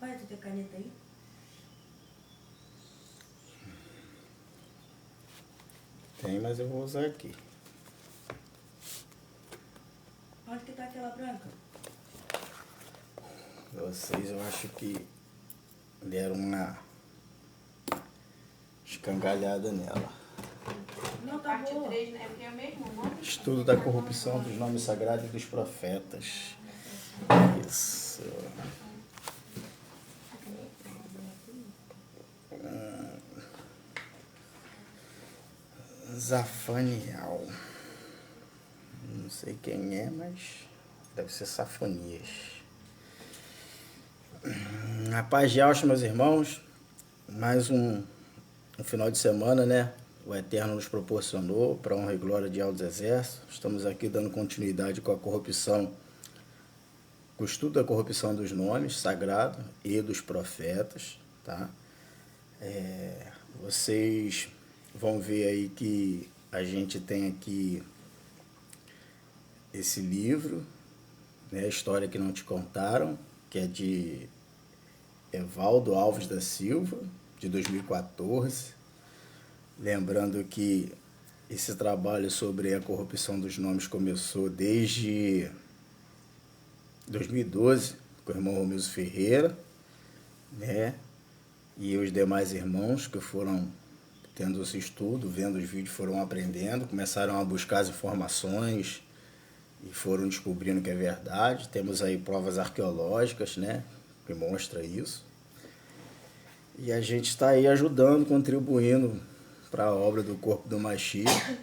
Olha, tu tem caneta aí? Tem, mas eu vou usar aqui. Onde que tá aquela branca? Vocês, eu acho que deram uma escangalhada nela. Não, tá Parte boa. 3, né? Porque é o mesmo nome? Estudo da corrupção dos nomes sagrados e dos profetas. Isso. Zafanial. Não sei quem é, mas deve ser Safonias. A paz de Alcha, meus irmãos. Mais um final de semana, né? O Eterno nos proporcionou para a honra e glória de Altos Exércitos. Estamos aqui dando continuidade com a corrupção, com o estudo da corrupção dos nomes sagrados e dos profetas, tá? Vocês vão ver aí que a gente tem aqui esse livro, né, História que Não Te Contaram, que é de Evaldo Alves da Silva, de 2014. Lembrando que esse trabalho sobre a corrupção dos nomes começou desde 2012, com o irmão Romilson Ferreira, né? E os demais irmãos que foram tendo esse estudo, vendo os vídeos, foram aprendendo, começaram a buscar as informações e foram descobrindo que é verdade. Temos aí provas arqueológicas, né, que mostra isso. E a gente está aí ajudando, contribuindo para a obra do Corpo do Mashiach,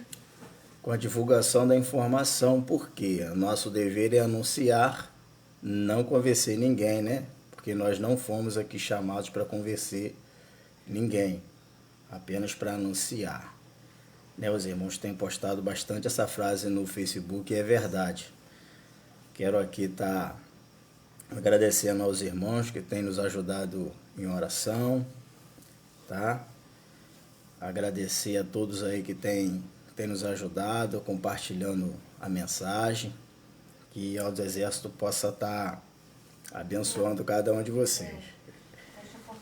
com a divulgação da informação, porque o nosso dever é anunciar, não convencer ninguém, né? Porque nós não fomos aqui chamados para convencer ninguém, apenas para anunciar. Né, os irmãos têm postado bastante essa frase no Facebook e é verdade. Quero aqui estar agradecendo aos irmãos que têm nos ajudado em oração, tá? Agradecer a todos aí que têm nos ajudado, compartilhando a mensagem, que Altos Exércitos possa estar abençoando cada um de vocês.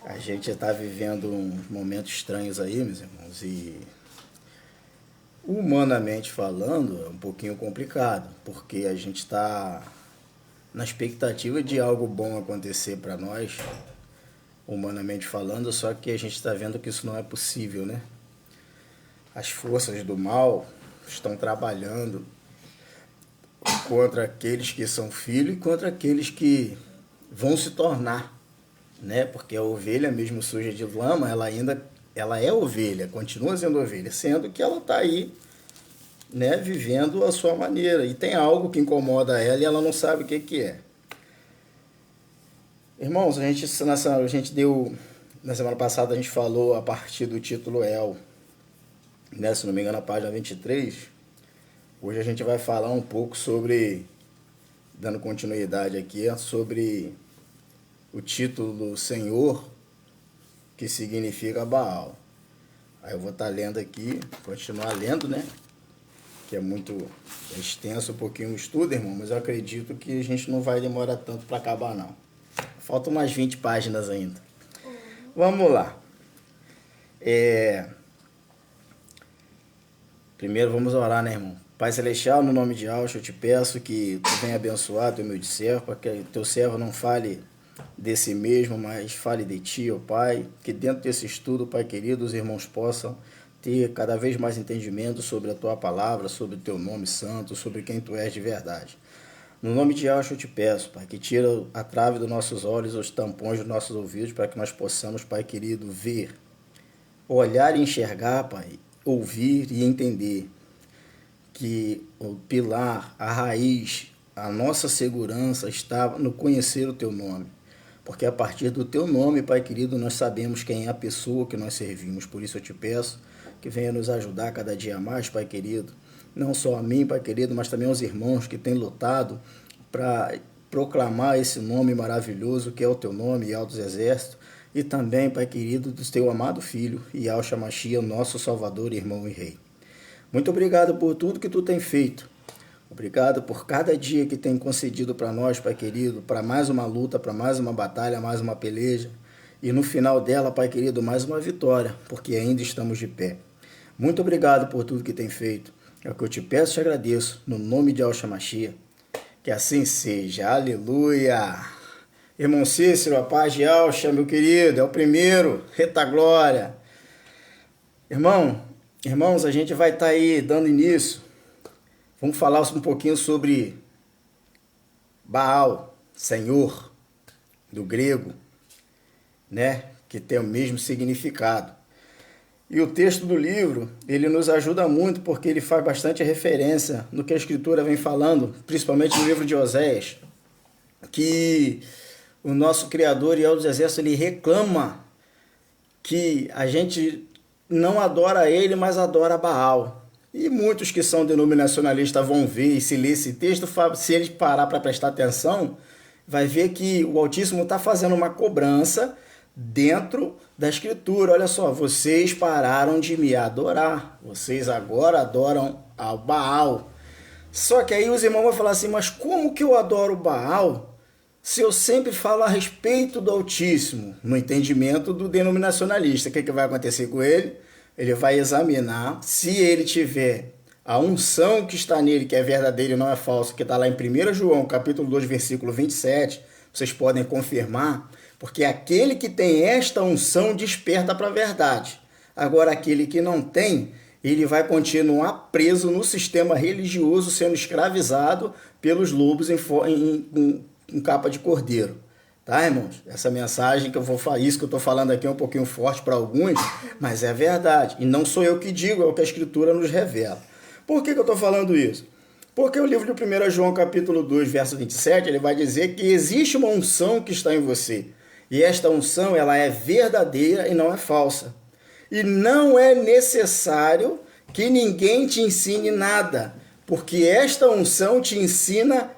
A gente está vivendo uns momentos estranhos aí, meus irmãos, e humanamente falando é um pouquinho complicado, porque a gente está na expectativa de algo bom acontecer para nós, humanamente falando, só que a gente está vendo que isso não é possível, né? As forças do mal estão trabalhando contra aqueles que são filhos e contra aqueles que vão se tornar, né? Porque a ovelha, mesmo suja de lama, ela é ovelha, continua sendo ovelha, sendo que ela está aí, né, vivendo a sua maneira. E tem algo que incomoda ela e ela não sabe o que é. Irmãos, na semana passada a gente falou a partir do título El, né, se não me engano, na página 23. Hoje a gente vai falar um pouco sobre, dando continuidade aqui, sobre o título do Senhor, que significa Baal. Aí eu vou estar lendo aqui, continuar lendo, né? Que é muito extenso um pouquinho o estudo, irmão, mas eu acredito que a gente não vai demorar tanto para acabar, não. Faltam umas 20 páginas ainda. Vamos lá. Primeiro vamos orar, né, irmão? Pai Celestial, no nome de Alcha, eu te peço que tu venha abençoar teu humilde servo, para que teu servo não fale de si mesmo, mas fale de ti, ó Pai. Que dentro desse estudo, Pai querido, os irmãos possam ter cada vez mais entendimento sobre a tua palavra, sobre o teu nome santo, sobre quem tu és de verdade. No nome de Alcha eu te peço, Pai, que tira a trave dos nossos olhos, os tampões dos nossos ouvidos, para que nós possamos, Pai querido, ver, olhar e enxergar, Pai, ouvir e entender que o pilar, a raiz, a nossa segurança está no conhecer o teu nome. Porque a partir do teu nome, Pai querido, nós sabemos quem é a pessoa que nós servimos. Por isso eu te peço que venha nos ajudar cada dia mais, Pai querido. Não só a mim, Pai querido, mas também aos irmãos que têm lutado para proclamar esse nome maravilhoso que é o teu nome, Altos Exércitos. E também, Pai querido, do teu amado Filho, Yahshua Mashiach, nosso Salvador, irmão e Rei. Muito obrigado por tudo que tu tem feito. Obrigado por cada dia que tem concedido para nós, Pai querido, para mais uma luta, para mais uma batalha, mais uma peleja. E no final dela, Pai querido, mais uma vitória, porque ainda estamos de pé. Muito obrigado por tudo que tem feito. É o que eu te peço e te agradeço, no nome de Yahshua Mashiach. Que assim seja. Aleluia. Irmão Cícero, a paz de Yahshua, meu querido, é o primeiro. Reta glória. Irmãos, a gente vai estar aí dando início. Vamos falar um pouquinho sobre Baal, Senhor, do grego, né? Que tem o mesmo significado. E o texto do livro, ele nos ajuda muito porque ele faz bastante referência no que a Escritura vem falando, principalmente no livro de Oséias, que o nosso Criador, Yahweh dos Exércitos, ele reclama que a gente não adora ele, mas adora Baal. E muitos que são denominacionalistas vão ver, e se ler esse texto, se eles parar para prestar atenção, vai ver que o Altíssimo está fazendo uma cobrança dentro da Escritura. Olha só, vocês pararam de me adorar, vocês agora adoram ao Baal. Só que aí os irmãos vão falar assim, mas como que eu adoro o Baal se eu sempre falo a respeito do Altíssimo? No entendimento do denominacionalista, o que vai acontecer com ele? Ele vai examinar se ele tiver a unção que está nele, que é verdadeira e não é falsa, que está lá em 1 João, capítulo 2, versículo 27, vocês podem confirmar, porque aquele que tem esta unção desperta para a verdade. Agora, aquele que não tem, ele vai continuar preso no sistema religioso, sendo escravizado pelos lobos em capa de cordeiro. Tá, irmãos? Essa mensagem que eu vou falar, isso que eu estou falando aqui é um pouquinho forte para alguns, mas é verdade. E não sou eu que digo, é o que a Escritura nos revela. Por que eu estou falando isso? Porque o livro de 1 João, capítulo 2, verso 27, ele vai dizer que existe uma unção que está em você. E esta unção, ela é verdadeira e não é falsa. E não é necessário que ninguém te ensine nada, porque esta unção te ensina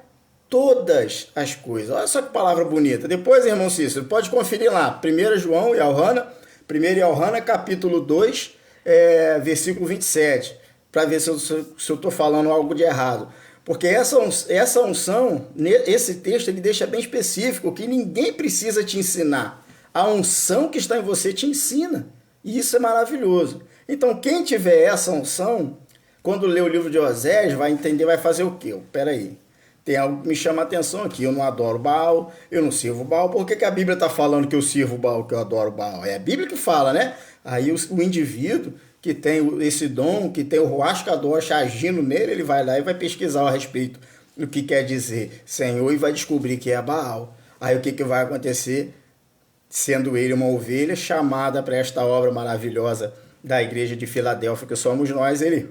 todas as coisas. Olha só que palavra bonita. Depois, irmão Cícero, pode conferir lá. 1 João e Alhana, 1 Alhana, capítulo 2, versículo 27, para ver se eu estou falando algo de errado. Porque essa unção, esse texto, ele deixa bem específico que ninguém precisa te ensinar. A unção que está em você te ensina. E isso é maravilhoso. Então, quem tiver essa unção, quando lê o livro de Oséias, vai entender, vai fazer o quê? Peraí. Tem algo que me chama a atenção aqui. Eu não adoro Baal, eu não sirvo Baal. Por que a Bíblia está falando que eu sirvo Baal, que eu adoro Baal? É a Bíblia que fala, né? Aí o indivíduo que tem esse dom, que tem o Ruach Kadosh agindo nele, ele vai lá e vai pesquisar a respeito do que quer dizer Senhor e vai descobrir que é Baal. Aí o que vai acontecer? Sendo ele uma ovelha chamada para esta obra maravilhosa da igreja de Filadélfia, que somos nós, ele,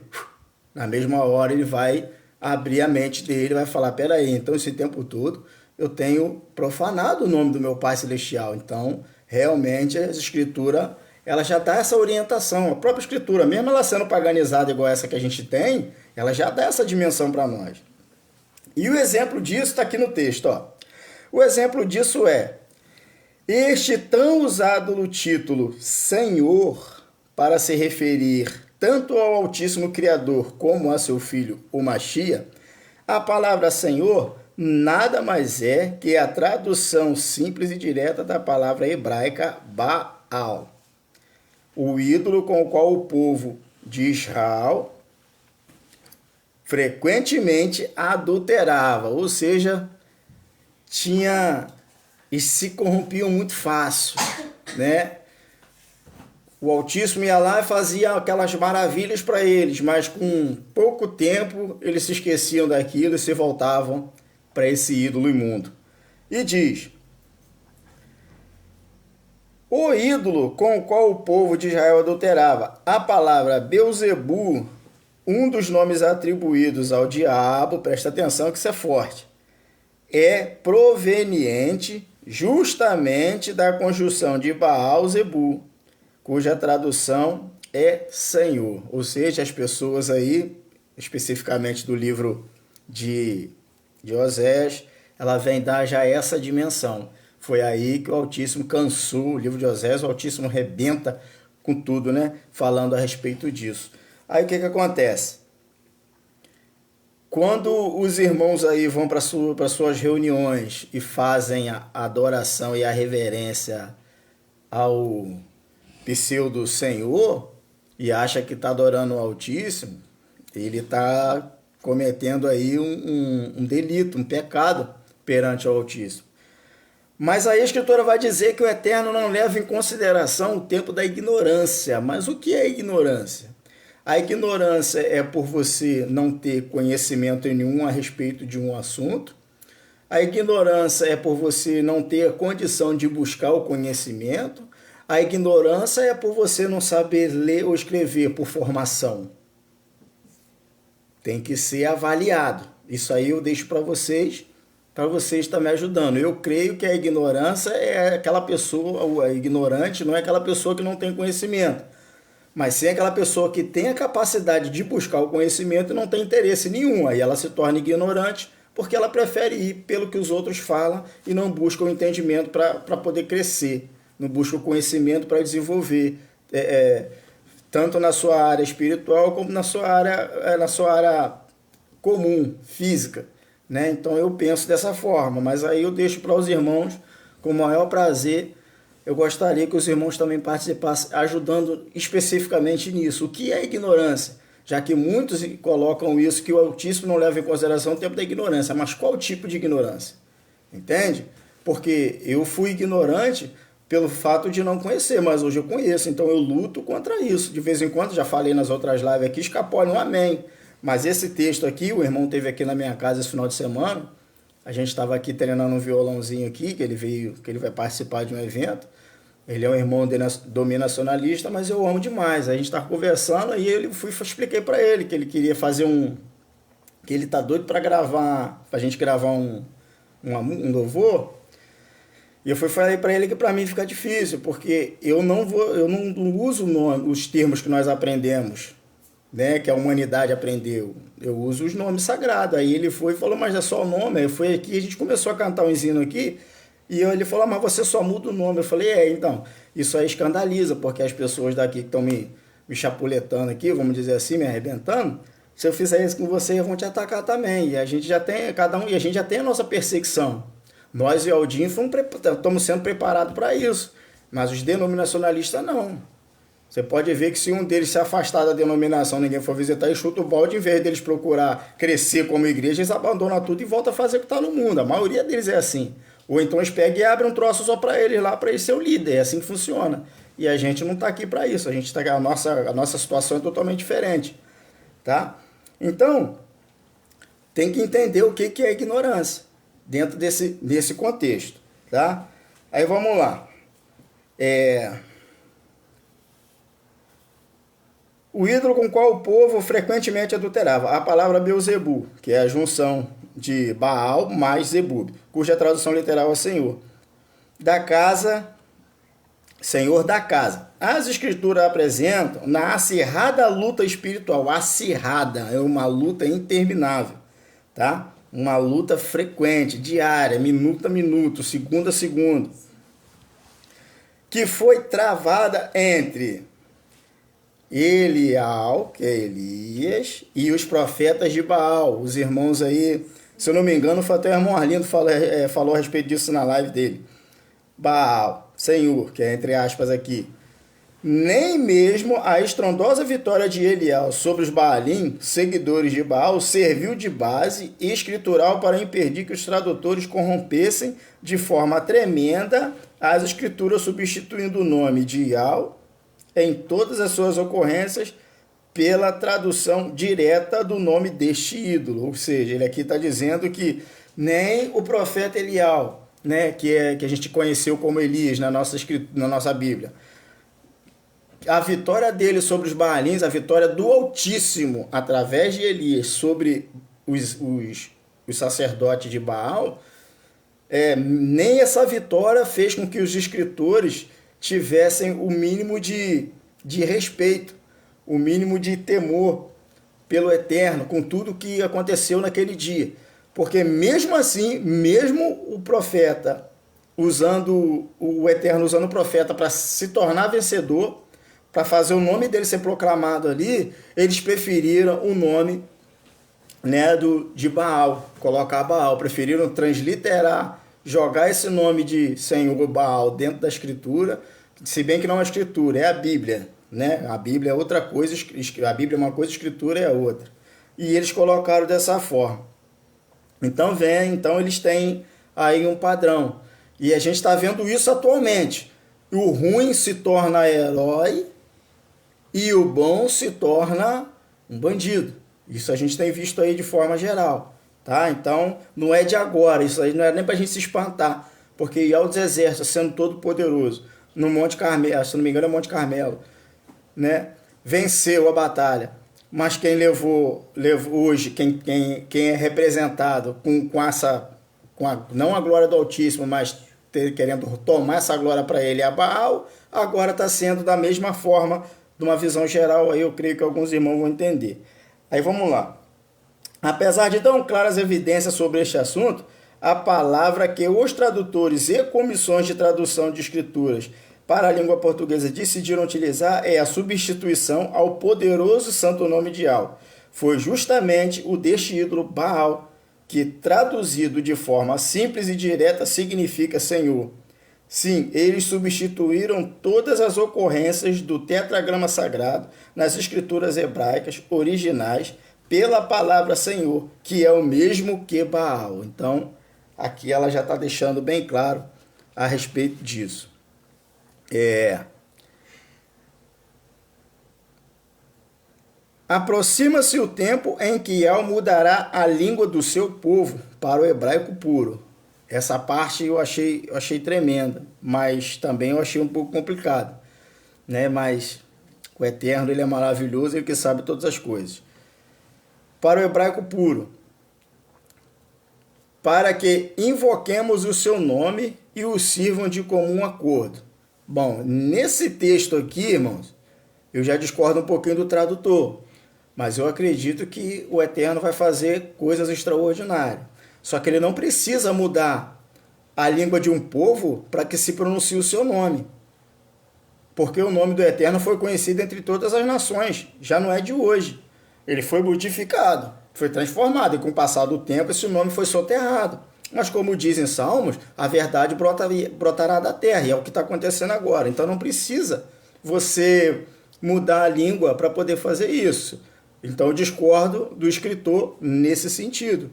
na mesma hora, ele vai abrir a mente dele, vai falar, peraí, então esse tempo todo eu tenho profanado o nome do meu Pai Celestial. Então, realmente, a Escritura, ela já dá essa orientação. A própria Escritura, mesmo ela sendo paganizada igual essa que a gente tem, ela já dá essa dimensão para nós. E o exemplo disso está aqui no texto. Ó. O exemplo disso é, este tão usado no título Senhor, para se referir tanto ao Altíssimo Criador como a seu filho, o Mashiach, a palavra Senhor nada mais é que a tradução simples e direta da palavra hebraica Baal, o ídolo com o qual o povo de Israel frequentemente adulterava, ou seja, e se corrompiam muito fácil, né? O Altíssimo ia lá e fazia aquelas maravilhas para eles, mas com pouco tempo eles se esqueciam daquilo e se voltavam para esse ídolo imundo. E diz, o ídolo com o qual o povo de Israel adulterava, a palavra Beuzebu, um dos nomes atribuídos ao diabo, presta atenção que isso é forte, é proveniente justamente da conjunção de Baal-Zebu, cuja tradução é Senhor. Ou seja, as pessoas aí, especificamente do livro de Oséias, ela vem dar já essa dimensão. Foi aí que o Altíssimo cansou, o livro de Oséias, o Altíssimo rebenta com tudo, né? Falando a respeito disso. Aí o que acontece? Quando os irmãos aí vão para suas reuniões e fazem a adoração e a reverência ao pseudo Senhor e acha que está adorando o Altíssimo, ele está cometendo aí um delito, um pecado perante o Altíssimo. Mas aí a Escritura vai dizer que o Eterno não leva em consideração o tempo da ignorância. Mas o que é ignorância? A ignorância é por você não ter conhecimento nenhum a respeito de um assunto. A ignorância é por você não ter a condição de buscar o conhecimento. A ignorância é por você não saber ler ou escrever por formação. Tem que ser avaliado. Isso aí eu deixo para vocês estar me ajudando. Eu creio que a ignorância é aquela pessoa, a ignorante não é aquela pessoa que não tem conhecimento, mas sim aquela pessoa que tem a capacidade de buscar o conhecimento e não tem interesse nenhum. Aí ela se torna ignorante porque ela prefere ir pelo que os outros falam e não busca o entendimento para poder crescer, não busca o conhecimento para desenvolver, tanto na sua área espiritual como na sua área comum, física. Né? Então eu penso dessa forma, mas aí eu deixo para os irmãos com o maior prazer. Eu gostaria que os irmãos também participassem, ajudando especificamente nisso. O que é ignorância? Já que muitos colocam isso, que o Altíssimo não leva em consideração o tempo da ignorância. Mas qual tipo de ignorância? Entende? Porque eu fui ignorante pelo fato de não conhecer, mas hoje eu conheço, então eu luto contra isso. De vez em quando, já falei nas outras lives aqui, escapole um amém. Mas esse texto aqui, o irmão teve aqui na minha casa esse final de semana, a gente estava aqui treinando um violãozinho aqui, que ele vai participar de um evento. Ele é um irmão dominacionalista, mas eu amo demais. A gente estava conversando e expliquei para ele que ele queria fazer que ele tá doido para gravar, para a gente gravar um louvor. E eu falei para ele que para mim fica difícil, porque eu não uso os termos que nós aprendemos, né, que a humanidade aprendeu. Eu uso os nomes sagrados. Aí ele foi e falou, mas é só o nome. Aí foi aqui, a gente começou a cantar um hino aqui, e ele falou, mas você só muda o nome. Eu falei, então, isso aí escandaliza, porque as pessoas daqui que estão me chapuletando aqui, vamos dizer assim, me arrebentando, se eu fizer isso com você, vão te atacar também. E a gente já tem, e a gente já tem a nossa perseguição. Nós e o Aldinho estamos sendo preparados para isso, mas os denominacionalistas não. Você pode ver que se um deles se afastar da denominação, ninguém for visitar e chuta o balde, em vez deles procurar crescer como igreja, eles abandonam tudo e voltam a fazer o que está no mundo. A maioria deles é assim. Ou então eles pegam e abrem um troço só para eles lá, para eles ser o líder. É assim que funciona. E a gente não está aqui para isso. A nossa situação é totalmente diferente. Tá? Então, tem que entender o que é ignorância dentro desse contexto. Tá? Aí vamos lá. O ídolo com qual o povo frequentemente adulterava. A palavra Beuzebu, que é a junção de Baal mais Zebub, cuja tradução literal é Senhor. Da casa, Senhor da casa. As escrituras apresentam na acirrada luta espiritual. Acirrada é uma luta interminável, tá? Uma luta frequente, diária, minuto a minuto, segundo a segundo, que foi travada entre Elial, que é Elias, e os profetas de Baal. Os irmãos aí, se eu não me engano, foi até o irmão Arlindo falou a respeito disso na live dele. Baal, Senhor, que é entre aspas aqui. Nem mesmo a estrondosa vitória de Elial sobre os Baalim, seguidores de Baal, serviu de base escritural para impedir que os tradutores corrompessem de forma tremenda as escrituras, substituindo o nome de Ial em todas as suas ocorrências pela tradução direta do nome deste ídolo. Ou seja, ele aqui está dizendo que nem o profeta Elial, né, que a gente conheceu como Elias na nossa Bíblia, a vitória dele sobre os Baalins, a vitória do Altíssimo através de Elias sobre os sacerdotes de Baal, nem essa vitória fez com que os escritores tivessem o mínimo de respeito, o mínimo de temor pelo Eterno, com tudo que aconteceu naquele dia. Porque mesmo assim, mesmo o profeta o Eterno usando o profeta para se tornar vencedor, para fazer o nome dele ser proclamado ali, eles preferiram o nome, né, de Baal, colocar Baal, preferiram transliterar, jogar esse nome de Senhor Baal dentro da escritura, se bem que não é a escritura, é a Bíblia, né? A Bíblia é outra coisa, a Bíblia é uma coisa, a escritura é outra. E eles colocaram dessa forma. Então eles têm aí um padrão. E a gente está vendo isso atualmente. O ruim se torna herói e o bom se torna um bandido. Isso a gente tem visto aí de forma geral. Tá? Então, não é de agora. Isso aí não é nem para a gente se espantar. Porque Yahweh dos Exércitos, sendo todo poderoso, no Monte Carmelo, se não me engano é Monte Carmelo, né? Venceu a batalha. Mas quem levou hoje, quem é representado não a glória do Altíssimo, mas querendo tomar essa glória para ele, a Baal, agora está sendo da mesma forma, de uma visão geral, aí eu creio que alguns irmãos vão entender. Aí vamos lá. Apesar de tão claras evidências sobre este assunto, a palavra que os tradutores e comissões de tradução de escrituras para a língua portuguesa decidiram utilizar é a substituição ao poderoso santo nome de Yahweh. Foi justamente o deste ídolo Baal, que traduzido de forma simples e direta significa Senhor. Sim, eles substituíram todas as ocorrências do tetragrama sagrado nas escrituras hebraicas originais pela palavra Senhor, que é o mesmo que Baal. Então, aqui ela já está deixando bem claro a respeito disso. Aproxima-se o tempo em que Yahweh mudará a língua do seu povo para o hebraico puro. Essa parte eu achei tremenda, mas também eu achei um pouco complicado, né? Mas o Eterno, ele é maravilhoso, ele que sabe todas as coisas. Para o hebraico puro, para que invoquemos o seu nome e o sirvam de comum acordo. Bom, nesse texto aqui, irmãos, eu já discordo um pouquinho do tradutor, mas eu acredito que o Eterno vai fazer coisas extraordinárias. Só que ele não precisa mudar a língua de um povo para que se pronuncie o seu nome. Porque o nome do Eterno foi conhecido entre todas as nações, já não é de hoje. Ele foi modificado, foi transformado, e com o passar do tempo esse nome foi soterrado. Mas como dizem Salmos, a verdade brotará da terra, e é o que está acontecendo agora. Então não precisa você mudar a língua para poder fazer isso. Então eu discordo do escritor nesse sentido.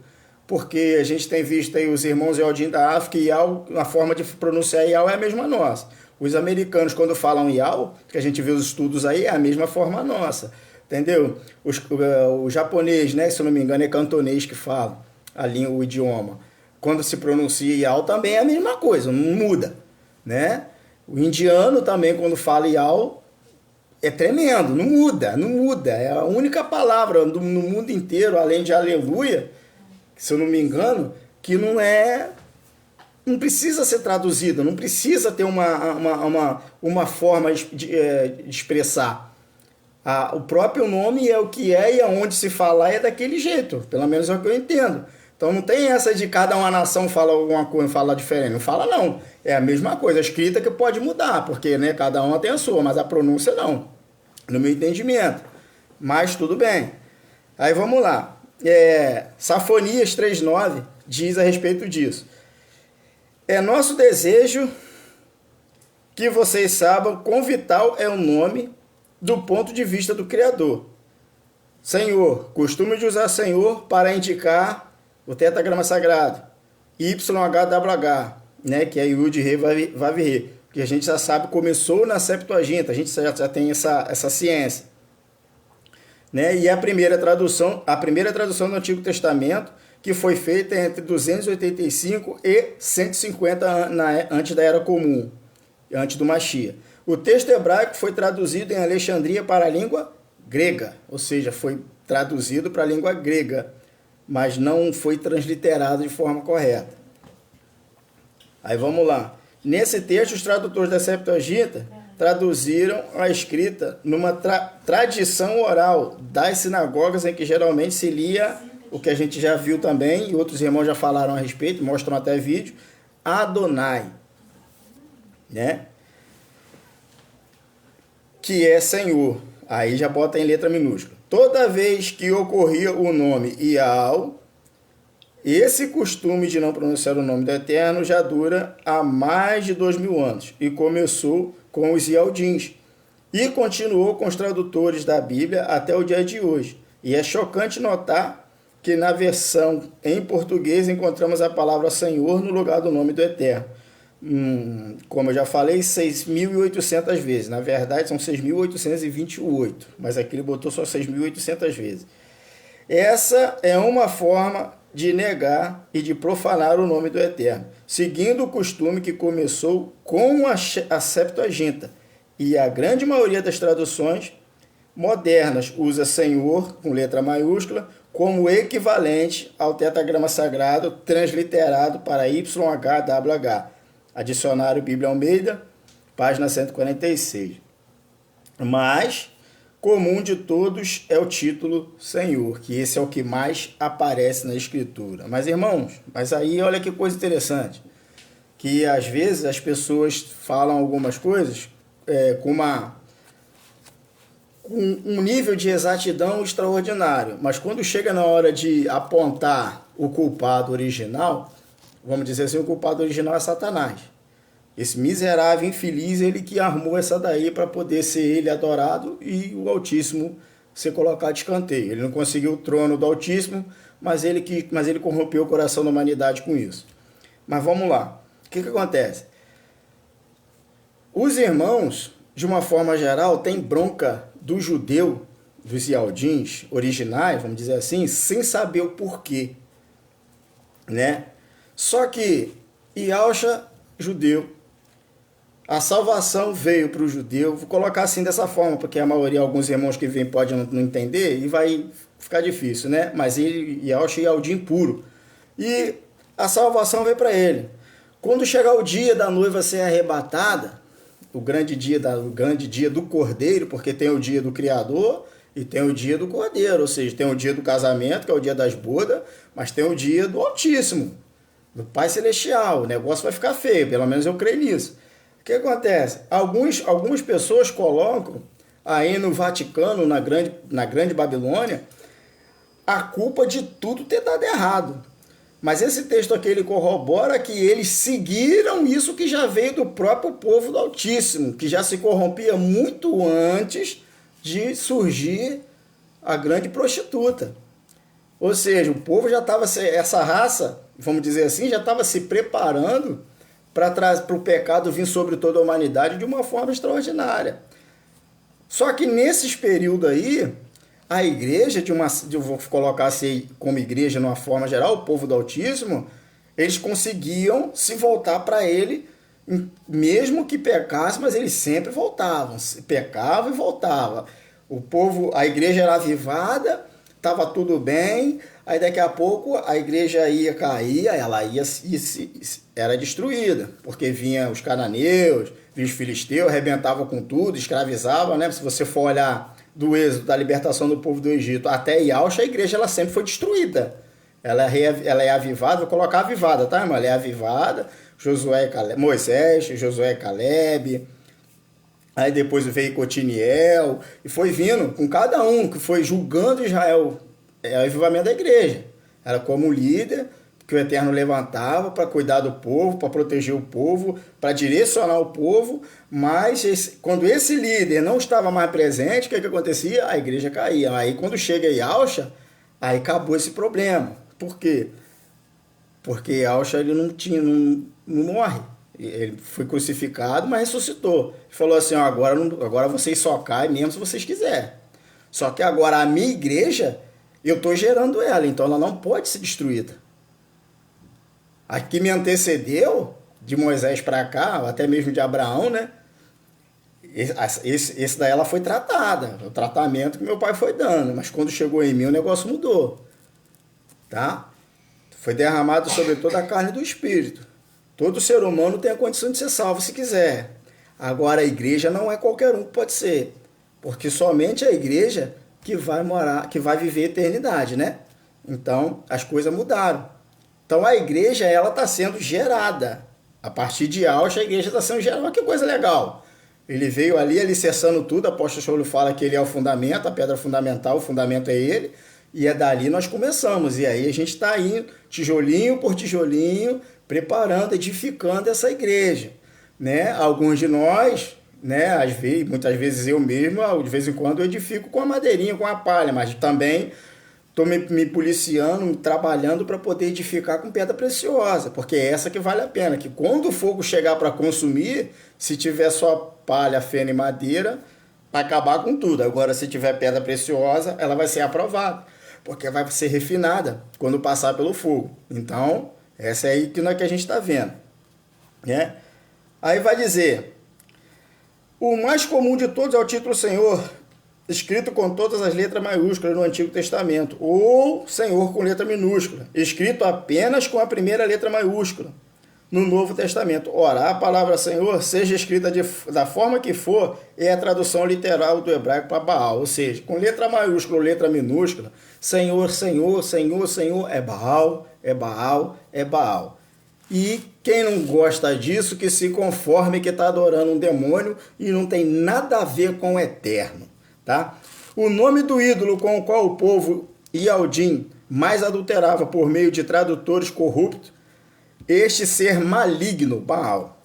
Porque a gente tem visto aí os irmãos Eldim da África e Yahweh, a forma de pronunciar Yahweh é a mesma nossa. Os americanos, quando falam Yahweh, que a gente vê os estudos aí, é a mesma forma nossa. Entendeu? O japonês, né, se eu não me engano, é cantonês que fala a língua, o idioma. Quando se pronuncia Yahweh também é a mesma coisa, não muda, né? O indiano também, quando fala Yahweh, é tremendo, não muda. É a única palavra no mundo inteiro, além de aleluia, se eu não me engano, que não precisa ser traduzida, não precisa ter uma forma de expressar. O próprio nome é o que é e aonde se falar é daquele jeito, pelo menos é o que eu entendo. Então não tem essa de cada uma nação fala alguma coisa, fala diferente. Não fala não. É a mesma coisa. A escrita que pode mudar, porque né, cada uma tem a sua, mas a pronúncia não. No meu entendimento. Mas tudo bem. Aí vamos lá. Safonias 3,9 diz a respeito disso. É nosso desejo que vocês saibam quão vital é o nome do ponto de vista do Criador. Senhor, costume de usar Senhor para indicar o tetragrama sagrado, YHWH, né, que é Yud Re Vav Re, que a gente já sabe, começou na Septuaginta, a gente já tem essa ciência. Né, e a primeira tradução do Antigo Testamento, que foi feita entre 285 e 150 antes da Era Comum, antes do Mashiach. O texto hebraico foi traduzido em Alexandria para a língua grega, ou seja, foi traduzido para a língua grega, mas não foi transliterado de forma correta. Aí vamos lá. Nesse texto, os tradutores da Septuaginta traduziram a escrita numa tradição oral das sinagogas em que geralmente se lia o que a gente já viu também, e outros irmãos já falaram a respeito, mostram até vídeo, Adonai. Né? que é Senhor. Aí já bota em letra minúscula. Toda vez que ocorria o nome Ial, esse costume de não pronunciar o nome do Eterno já dura há mais de 2000 anos e começou com os Ialdins e continuou com os tradutores da Bíblia até o dia de hoje. E é chocante notar que na versão em português encontramos a palavra Senhor no lugar do nome do Eterno. Como eu já falei, 6.800 vezes. Na verdade, são 6.828, mas aqui ele botou só 6.800 vezes. Essa é uma forma de negar e de profanar o nome do Eterno, seguindo o costume que começou com a Septuaginta. E a grande maioria das traduções modernas usa Senhor, com letra maiúscula, como equivalente ao tetragrama sagrado transliterado para YHWH. Adicionário Bíblia Almeida, página 146. Mas comum de todos é o título Senhor, que esse é o que mais aparece na Escritura. Mas, irmãos, aí olha que coisa interessante, que às vezes as pessoas falam algumas coisas com um nível de exatidão extraordinário, mas quando chega na hora de apontar o culpado original, vamos dizer assim, o culpado original é Satanás. Esse miserável infeliz, ele que armou essa daí para poder ser ele adorado e o Altíssimo ser colocado de escanteio. Ele não conseguiu o trono do Altíssimo, mas ele corrompeu o coração da humanidade com isso. Mas vamos lá. O que acontece? Os irmãos, de uma forma geral, têm bronca do judeu, dos Ialdins originais, vamos dizer assim, sem saber o porquê, né? Só que Yahshua, judeu, a salvação veio para o judeu, vou colocar assim dessa forma, porque a maioria, alguns irmãos que vêm podem não entender e vai ficar difícil, né? Mas Yahshua é Ialdim puro. E a salvação veio para ele. Quando chegar o dia da noiva ser arrebatada, o grande dia do Cordeiro, porque tem o dia do Criador e tem o dia do Cordeiro, ou seja, tem o dia do casamento, que é o dia das bodas, mas tem o dia do Altíssimo, do Pai Celestial. O negócio vai ficar feio, pelo menos eu creio nisso. O que acontece? Algumas pessoas colocam aí no Vaticano, na grande Babilônia, a culpa de tudo ter dado errado. Mas esse texto aqui ele corrobora que eles seguiram isso que já veio do próprio povo do Altíssimo, que já se corrompia muito antes de surgir a grande prostituta. Ou seja, o povo já estava, essa raça, vamos dizer assim, já estava se preparando para o pecado vir sobre toda a humanidade de uma forma extraordinária. Só que nesses períodos aí, a igreja, eu vou colocar assim como igreja numa forma geral, o povo do Altíssimo, eles conseguiam se voltar para ele, mesmo que pecasse, mas eles sempre voltavam, pecavam e voltavam. O povo, a igreja era avivada, estava tudo bem, aí daqui a pouco a igreja ia cair, ela era destruída, porque vinha os cananeus, vinha os filisteus, arrebentavam com tudo, escravizavam, né? Se você for olhar do êxodo, da libertação do povo do Egito até Yahshua, a igreja ela sempre foi destruída. Ela é avivada, vou colocar avivada, tá, irmão? Ela é avivada, Moisés, Josué e Caleb, aí depois veio Cotiniel, e foi vindo com cada um que foi julgando Israel. É o avivamento da igreja. Era como líder que o Eterno levantava para cuidar do povo, para proteger o povo, para direcionar o povo, mas quando esse líder não estava mais presente, o que acontecia? A igreja caía. Aí quando chega Yahshua, aí acabou esse problema. Por quê? Porque Yahshua ele não morre. Ele foi crucificado, mas ressuscitou. Ele falou assim, agora vocês só caem mesmo se vocês quiserem. Só que agora a minha igreja, eu estou gerando ela, então ela não pode ser destruída. A que me antecedeu, de Moisés para cá, até mesmo de Abraão, né? Esse daí ela foi tratada, o tratamento que meu pai foi dando, mas quando chegou em mim o negócio mudou, tá? Foi derramado sobre toda a carne do Espírito. Todo ser humano tem a condição de ser salvo se quiser. Agora a igreja não é qualquer um que pode ser, porque somente a igreja que vai morar, que vai viver a eternidade, né? Então as coisas mudaram. Então a igreja ela está sendo gerada. A partir de Yahshua, a igreja está sendo gerada. Olha que coisa legal. Ele veio ali alicerçando tudo, o apóstolo Paulo fala que ele é o fundamento, a pedra fundamental, o fundamento é ele, e é dali nós começamos. E aí a gente está indo, tijolinho por tijolinho, preparando, edificando essa igreja. Né? Alguns de nós, né, às vezes, muitas vezes eu mesmo, de vez em quando eu edifico com a madeirinha, com a palha, mas também estou me policiando, trabalhando para poder edificar com pedra preciosa, porque é essa que vale a pena, que quando o fogo chegar para consumir, se tiver só palha, feno e madeira, vai acabar com tudo. Agora, se tiver pedra preciosa, ela vai ser aprovada, porque vai ser refinada quando passar pelo fogo. Então, essa é aí que a gente está vendo. Né? Aí vai dizer, o mais comum de todos é o título Senhor, escrito com todas as letras maiúsculas no Antigo Testamento, ou Senhor com letra minúscula, escrito apenas com a primeira letra maiúscula no Novo Testamento. Ora, a palavra Senhor, seja escrita da forma que for, é a tradução literal do hebraico para Baal, ou seja, com letra maiúscula ou letra minúscula, Senhor, Senhor, Senhor, Senhor, é Baal, é Baal, é Baal. E quem não gosta disso, que se conforme que está adorando um demônio e não tem nada a ver com o eterno. Tá? O nome do ídolo com o qual o povo Yaldim mais adulterava por meio de tradutores corruptos, este ser maligno, Baal,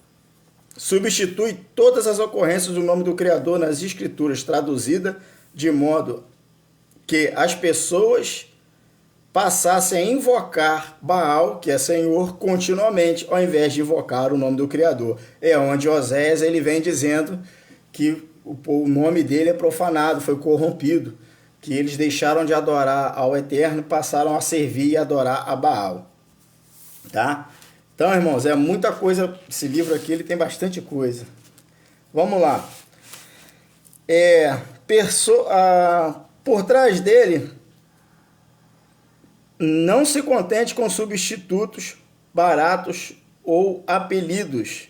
substitui todas as ocorrências do nome do Criador nas Escrituras, traduzida de modo que as pessoas passassem a invocar Baal, que é Senhor, continuamente, ao invés de invocar o nome do Criador. É onde Oséias ele vem dizendo que o nome dele é profanado, foi corrompido, que eles deixaram de adorar ao Eterno, passaram a servir e adorar a Baal. Tá? Então, irmãos, é muita coisa, esse livro aqui ele tem bastante coisa. Vamos lá. Por trás dele, não se contente com substitutos baratos ou apelidos.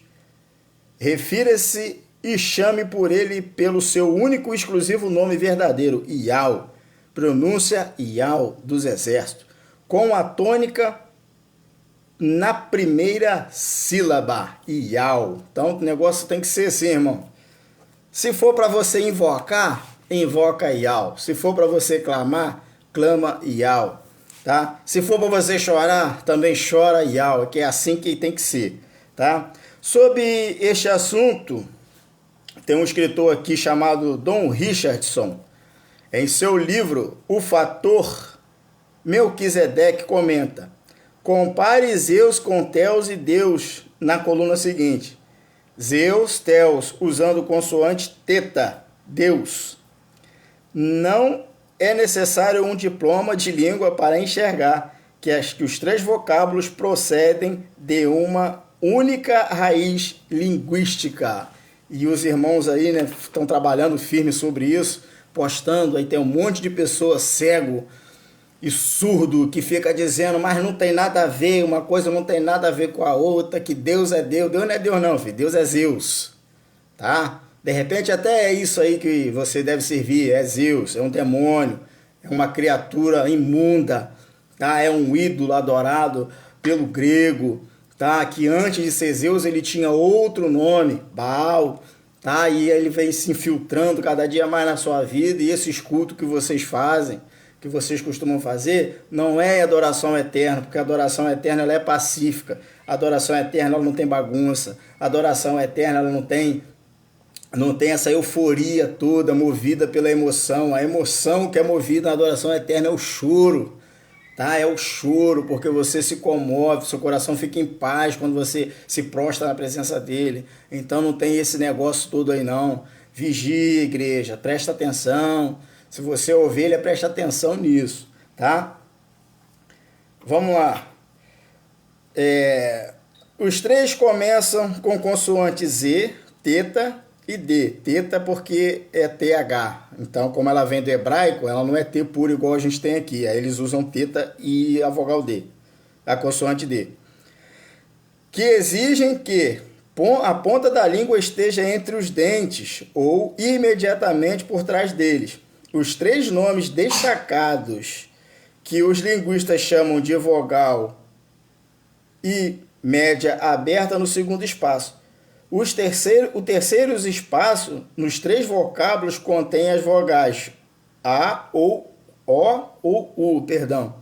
Refira-se e chame por ele pelo seu único e exclusivo nome verdadeiro, Iau, pronúncia Iau dos exércitos, com a tônica na primeira sílaba, Iau. Então o negócio tem que ser assim, irmão. Se for para você invocar, invoca Iau. Se for para você clamar, clama Iau. Tá? Se for para você chorar, também chora Iau, que é assim que tem que ser. Tá? Sobre este assunto, tem um escritor aqui chamado Don Richardson. Em seu livro, O Fator, Melquisedeque comenta: compare Zeus com Teus e Deus na coluna seguinte. Zeus, Teus, usando consoante teta, Deus. Não é necessário um diploma de língua para enxergar que os três vocábulos procedem de uma única raiz linguística. E os irmãos aí, né, estão trabalhando firme sobre isso, postando, aí tem um monte de pessoa cego e surdo que fica dizendo, mas não tem nada a ver, uma coisa não tem nada a ver com a outra, que Deus é Deus. Deus não é Deus não, filho, Deus é Zeus, tá? De repente até é isso aí que você deve servir, é Zeus, é um demônio, é uma criatura imunda, tá? É um ídolo adorado pelo grego, tá? Que antes de ser Zeus ele tinha outro nome, Baal, tá? E ele vem se infiltrando cada dia mais na sua vida, e esses cultos que vocês fazem, que vocês costumam fazer, não é adoração eterna, porque a adoração eterna ela é pacífica, a adoração eterna ela não tem bagunça, a adoração eterna ela não tem essa euforia toda movida pela emoção. A emoção que é movida na adoração eterna é o choro, tá? É o choro, porque você se comove, seu coração fica em paz quando você se prostra na presença dele. Então não tem esse negócio todo aí não. Vigia, igreja, presta atenção. Se você é ovelha, presta atenção nisso, tá? Vamos lá. Os três começam com consoante Z, teta e D. Teta porque é TH. Então, como ela vem do hebraico, ela não é T puro igual a gente tem aqui. Aí eles usam teta e a vogal D, a consoante D. Que exigem que a ponta da língua esteja entre os dentes ou imediatamente por trás deles. Os três nomes destacados que os linguistas chamam de vogal e média aberta no segundo espaço O terceiro espaço nos três vocábulos contém as vogais A ou O ou U, perdão.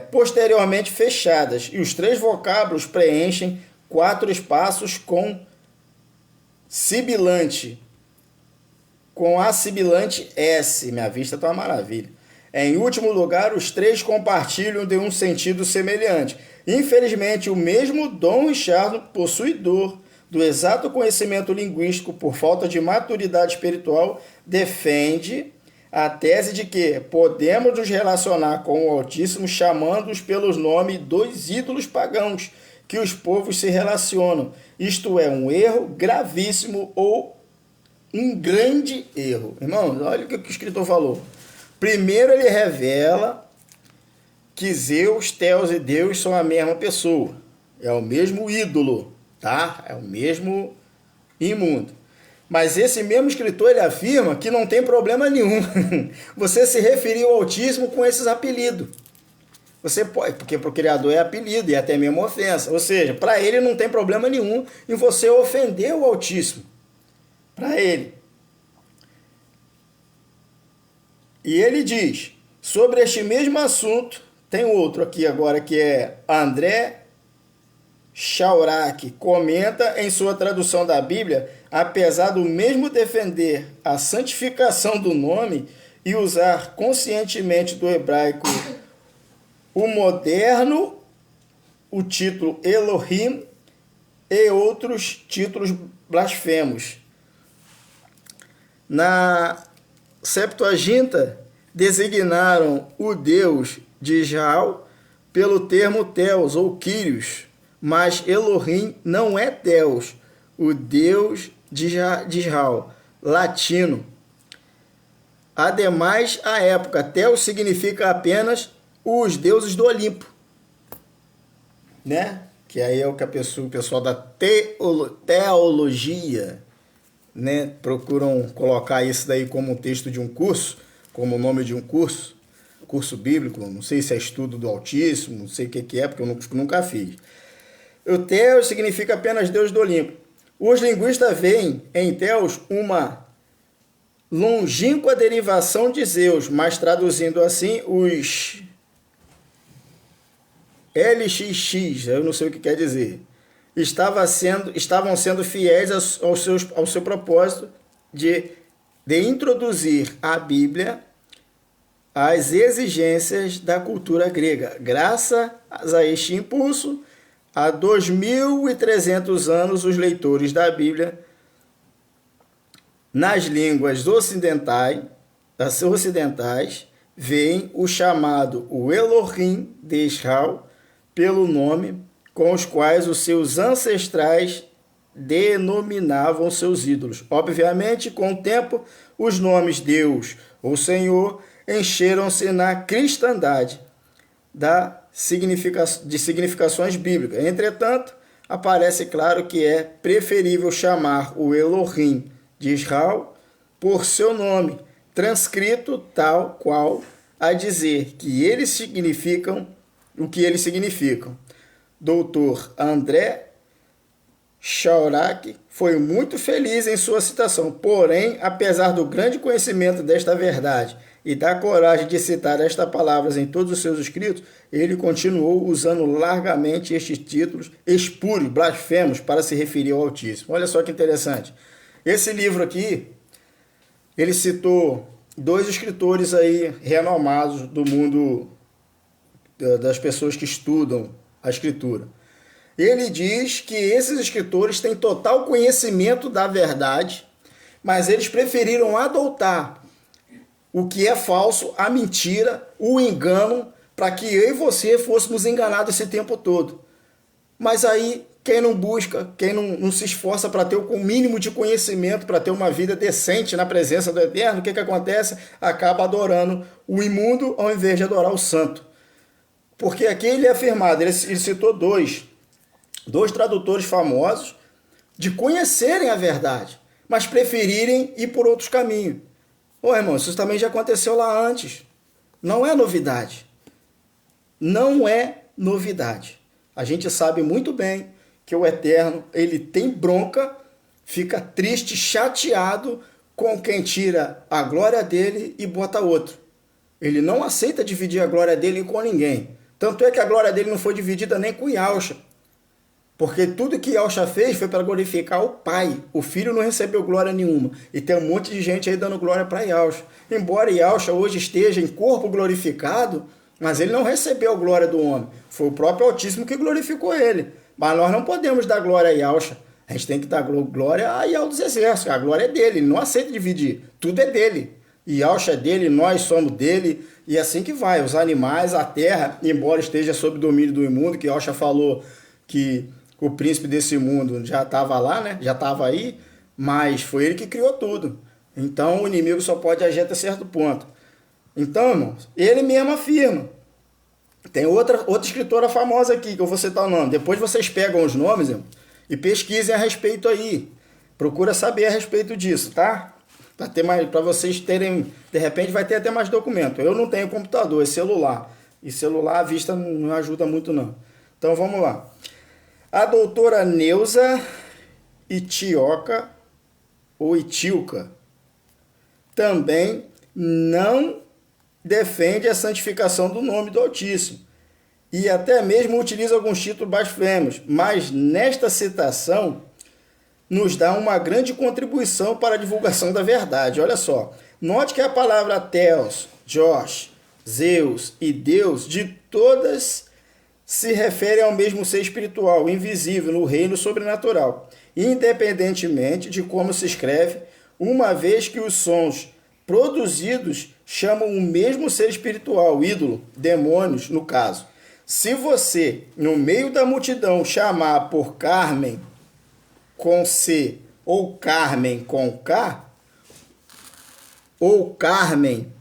Posteriormente fechadas. E os três vocábulos preenchem 4 espaços com sibilante. Com a sibilante S. Minha vista está uma maravilha. Em último lugar, os três compartilham de um sentido semelhante. Infelizmente, o mesmo Dom Richard, possuidor do exato conhecimento linguístico por falta de maturidade espiritual, defende a tese de que podemos nos relacionar com o Altíssimo chamando-os pelos nomes dos ídolos pagãos que os povos se relacionam. Isto é um erro gravíssimo ou um grande erro. Irmãos, olha o que o escritor falou. Primeiro ele revela que Zeus, Teos e Deus são a mesma pessoa. É o mesmo ídolo, tá? É o mesmo imundo. Mas esse mesmo escritor ele afirma que não tem problema nenhum você se referir ao Altíssimo com esses apelidos. Você pode, porque para o Criador é apelido e até mesmo ofensa. Ou seja, para ele não tem problema nenhum em você ofender o Altíssimo. Para ele. E ele diz, sobre este mesmo assunto, tem outro aqui agora que é André Chaurak, comenta em sua tradução da Bíblia, apesar do mesmo defender a santificação do nome e usar conscientemente do hebraico o moderno, o título Elohim e outros títulos blasfemos. Na Septuaginta, designaram o Deus de Israel pelo termo Theos ou Kyrios, mas Elohim não é Theos, o Deus de Israel, latino. Ademais, à época, Theos significa apenas os deuses do Olimpo, né? Que aí é o que o pessoal da teologia, né, procuram colocar isso daí como um texto de um curso, como o nome de um curso bíblico, não sei se é estudo do Altíssimo, não sei o que é, porque eu nunca fiz. O Theos significa apenas Deus do Olimpo. Os linguistas veem em Theos uma longínqua derivação de Zeus, mas traduzindo assim, os LXX, eu não sei o que quer dizer, estavam sendo fiéis ao seu propósito de introduzir a Bíblia às exigências da cultura grega. Graças a este impulso, há 2.300 anos, os leitores da Bíblia nas línguas ocidentais veem o chamado o Elohim de Israel pelo nome com os quais os seus ancestrais denominavam seus ídolos. Obviamente, com o tempo, os nomes Deus ou Senhor encheram-se na cristandade de significações bíblicas. Entretanto, aparece claro que é preferível chamar o Elohim de Israel por seu nome, transcrito tal qual a dizer que eles significam o que eles significam. Doutor André Chaurak foi muito feliz em sua citação, porém, apesar do grande conhecimento desta verdade e da coragem de citar estas palavras em todos os seus escritos, ele continuou usando largamente estes títulos espúrios, blasfemos, para se referir ao Altíssimo. Olha só que interessante. Esse livro aqui, ele citou 2 escritores aí renomados do mundo das pessoas que estudam a Escritura. Ele diz que esses escritores têm total conhecimento da verdade, mas eles preferiram adotar o que é falso, a mentira, o engano, para que eu e você fôssemos enganados esse tempo todo. Mas aí, quem não busca, quem não se esforça para ter o mínimo de conhecimento, para ter uma vida decente na presença do Eterno, o que acontece? Acaba adorando o imundo ao invés de adorar o santo. Porque aqui ele é afirmado, ele citou dois tradutores famosos de conhecerem a verdade, mas preferirem ir por outros caminhos. Ô, irmão, isso também já aconteceu lá antes. Não é novidade. Não é novidade. A gente sabe muito bem que o Eterno, ele tem bronca, fica triste, chateado com quem tira a glória dele e bota outro. Ele não aceita dividir a glória dele com ninguém. Tanto é que a glória dele não foi dividida nem com Yahusha. Porque tudo que Yahusha fez foi para glorificar o Pai. O Filho não recebeu glória nenhuma. E tem um monte de gente aí dando glória para Yahusha. Embora Yahusha hoje esteja em corpo glorificado, mas ele não recebeu a glória do homem. Foi o próprio Altíssimo que glorificou ele. Mas nós não podemos dar glória a Yahusha. A gente tem que dar glória a Yahweh dos Exércitos. A glória é dele. Ele não aceita dividir. Tudo é dele. Yahusha é dele, nós somos dele. E assim que vai. Os animais, a terra, embora esteja sob domínio do imundo, que Yahusha falou que o príncipe desse mundo já estava lá, né? Já estava aí, mas foi ele que criou tudo. Então o inimigo só pode agir até certo ponto. Então, irmãos, ele mesmo afirma. Tem outra escritora famosa aqui, que eu vou citar o nome. Depois vocês pegam os nomes, irmão, e pesquisem a respeito aí. Procura saber a respeito disso, tá? Para vocês terem, de repente vai ter até mais documento. Eu não tenho computador, é celular. E celular a vista não ajuda muito não. Então vamos lá. A doutora Neuza Itioca, ou Itilca, também não defende a santificação do nome do Altíssimo. E até mesmo utiliza alguns títulos blasfêmios. Mas nesta citação nos dá uma grande contribuição para a divulgação da verdade. Olha só. Note que a palavra Theos, Josh, Zeus e Deus, de todas se refere ao mesmo ser espiritual, invisível, no reino sobrenatural, independentemente de como se escreve, uma vez que os sons produzidos chamam o mesmo ser espiritual, ídolo, demônios, no caso. Se você, no meio da multidão, chamar por Carmen com C, ou Carmen com K, ou Carmen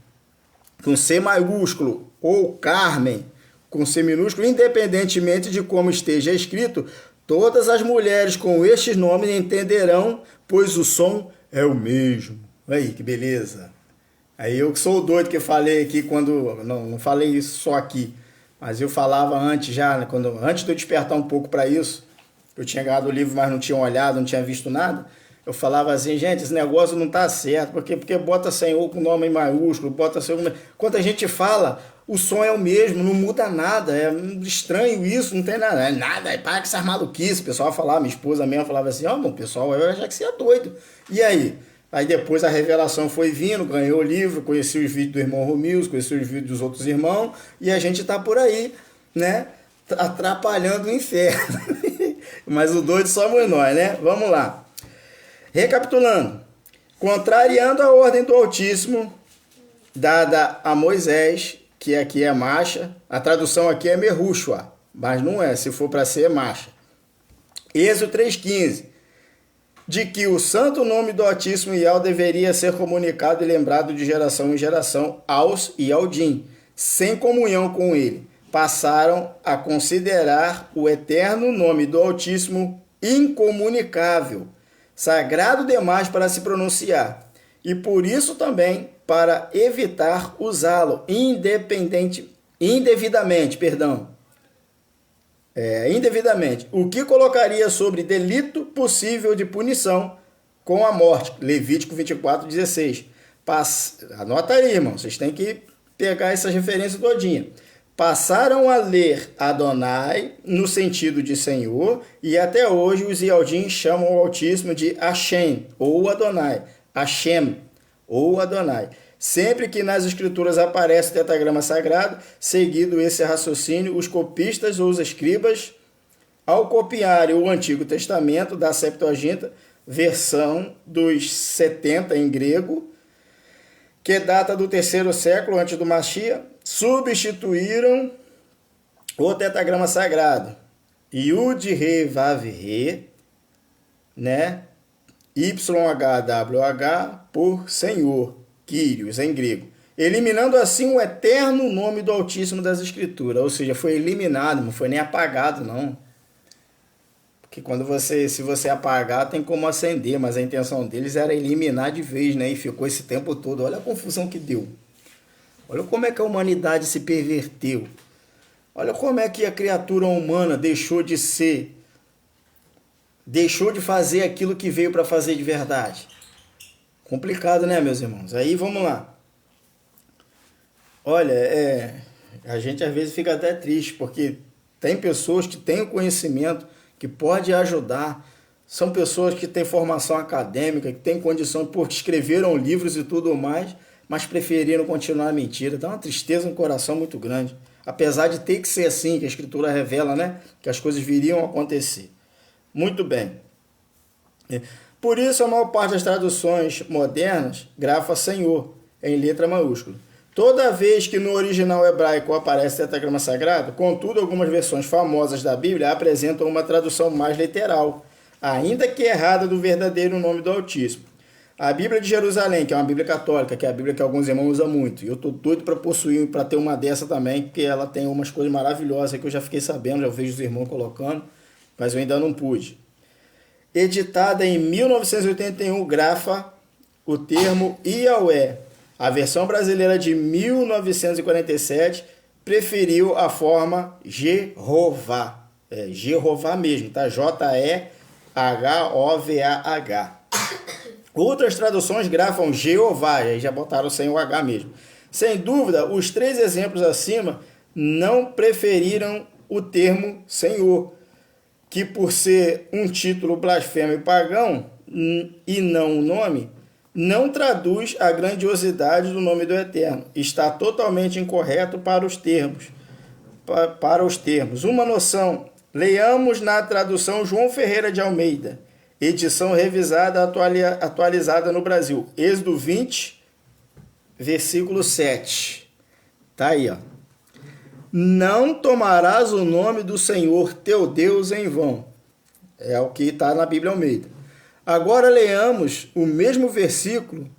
com C maiúsculo, ou Carmen com C minúsculo, independentemente de como esteja escrito, todas as mulheres com estes nomes entenderão, pois o som é o mesmo. Aí, que beleza. Aí eu que sou o doido que falei aqui quando... Não falei isso só aqui, mas eu falava antes já, né, antes de eu despertar um pouco para isso, eu tinha ganhado o livro, mas não tinha olhado, não tinha visto nada, eu falava assim, gente, esse negócio não tá certo, porque bota Senhor com nome em maiúsculo, bota Senhor... Quando a gente fala, o som é o mesmo, não muda nada, é estranho isso, não tem nada, nada, para com essas maluquices, o pessoal falava, minha esposa mesmo falava assim, ó, o pessoal vai achar que você é doido. E aí? Aí depois a revelação foi vindo, ganhou o livro, conheci os vídeos do irmão Romilson, conheci os vídeos dos outros irmãos, e a gente tá por aí, né, atrapalhando o inferno. Mas o doido somos nós, né? Vamos lá. Recapitulando. Contrariando a ordem do Altíssimo, dada a Moisés, que aqui é Masha, a tradução aqui é Merushua, mas não é, se for para ser é Masha. Êxodo 3,15. De que o santo nome do Altíssimo Yahweh deveria ser comunicado e lembrado de geração em geração aos Yaldim, sem comunhão com ele. Passaram a considerar o eterno nome do Altíssimo incomunicável, sagrado demais para se pronunciar, e por isso também para evitar usá-lo indevidamente, o que colocaria sobre delito possível de punição com a morte. Levítico 24:16. Anota aí, irmão, vocês têm que pegar essas referências todinha. Passaram a ler Adonai no sentido de Senhor, e até hoje os Yaldim chamam o Altíssimo de Hashem, ou Adonai. Hashem, ou Adonai. Sempre que nas escrituras aparece o tetragrama sagrado, seguido esse raciocínio, os copistas ou os escribas, ao copiarem o Antigo Testamento da Septuaginta, versão dos 70 em grego, que data do 3º século antes do Mashiach, substituíram o tetragrama sagrado. Yud, Re, Vav, Re, né? YHWH por Senhor, Kyrios em grego. Eliminando assim o eterno nome do Altíssimo das Escrituras. Ou seja, foi eliminado, não foi nem apagado, não. Porque se você apagar, tem como acender, mas a intenção deles era eliminar de vez, né? E ficou esse tempo todo. Olha a confusão que deu. Olha como é que a humanidade se perverteu. Olha como é que a criatura humana deixou de ser deixou de fazer aquilo que veio para fazer de verdade. Complicado, né, meus irmãos? Aí vamos lá. Olha, a gente às vezes fica até triste, porque tem pessoas que têm o conhecimento, que pode ajudar, são pessoas que têm formação acadêmica, que têm condição, porque escreveram livros e tudo mais, mas preferiram continuar a mentira. Dá uma tristeza no coração muito grande. Apesar de ter que ser assim, que a Escritura revela, né? Que as coisas viriam a acontecer. Muito bem. Por isso, a maior parte das traduções modernas grafa Senhor, em letra maiúscula. Toda vez que no original hebraico aparece tetragrama sagrado, contudo, algumas versões famosas da Bíblia apresentam uma tradução mais literal, ainda que errada, do verdadeiro nome do Altíssimo. A Bíblia de Jerusalém, que é uma Bíblia católica, que é a Bíblia que alguns irmãos usam muito, e eu estou doido para possuir, para ter uma dessa também, porque ela tem umas coisas maravilhosas que eu já fiquei sabendo, já vejo os irmãos colocando, mas eu ainda não pude. Editada em 1981, grafa o termo Yahweh. A versão brasileira de 1947 preferiu a forma Jeová. É Jeová mesmo, tá? Jehovah. Outras traduções grafam Jeová, aí já botaram sem o H mesmo. Sem dúvida, os três exemplos acima não preferiram o termo Senhor, que por ser um título blasfemo e pagão e não o nome, não traduz a grandiosidade do nome do Eterno. Está totalmente incorreto para os termos. Uma noção. Leiamos na tradução João Ferreira de Almeida, edição revisada atualizada no Brasil. Êxodo 20, versículo 7. Tá aí, ó. Não tomarás o nome do Senhor teu Deus em vão. É o que está na Bíblia Almeida. Agora leamos o mesmo versículo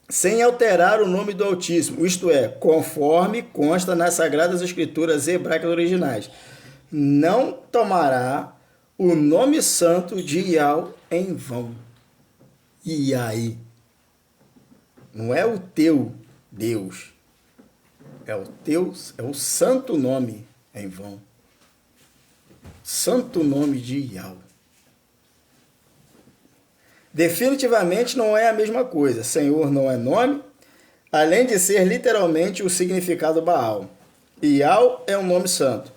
sem alterar o nome do Altíssimo, isto é, conforme consta nas Sagradas Escrituras hebraicas originais. Não tomará o nome santo de Yahweh em vão. E aí? Não é o teu Deus. É o santo nome em vão. Santo nome de Yahweh. Definitivamente não é a mesma coisa. Senhor não é nome, além de ser literalmente o significado Baal. Yahweh é um nome santo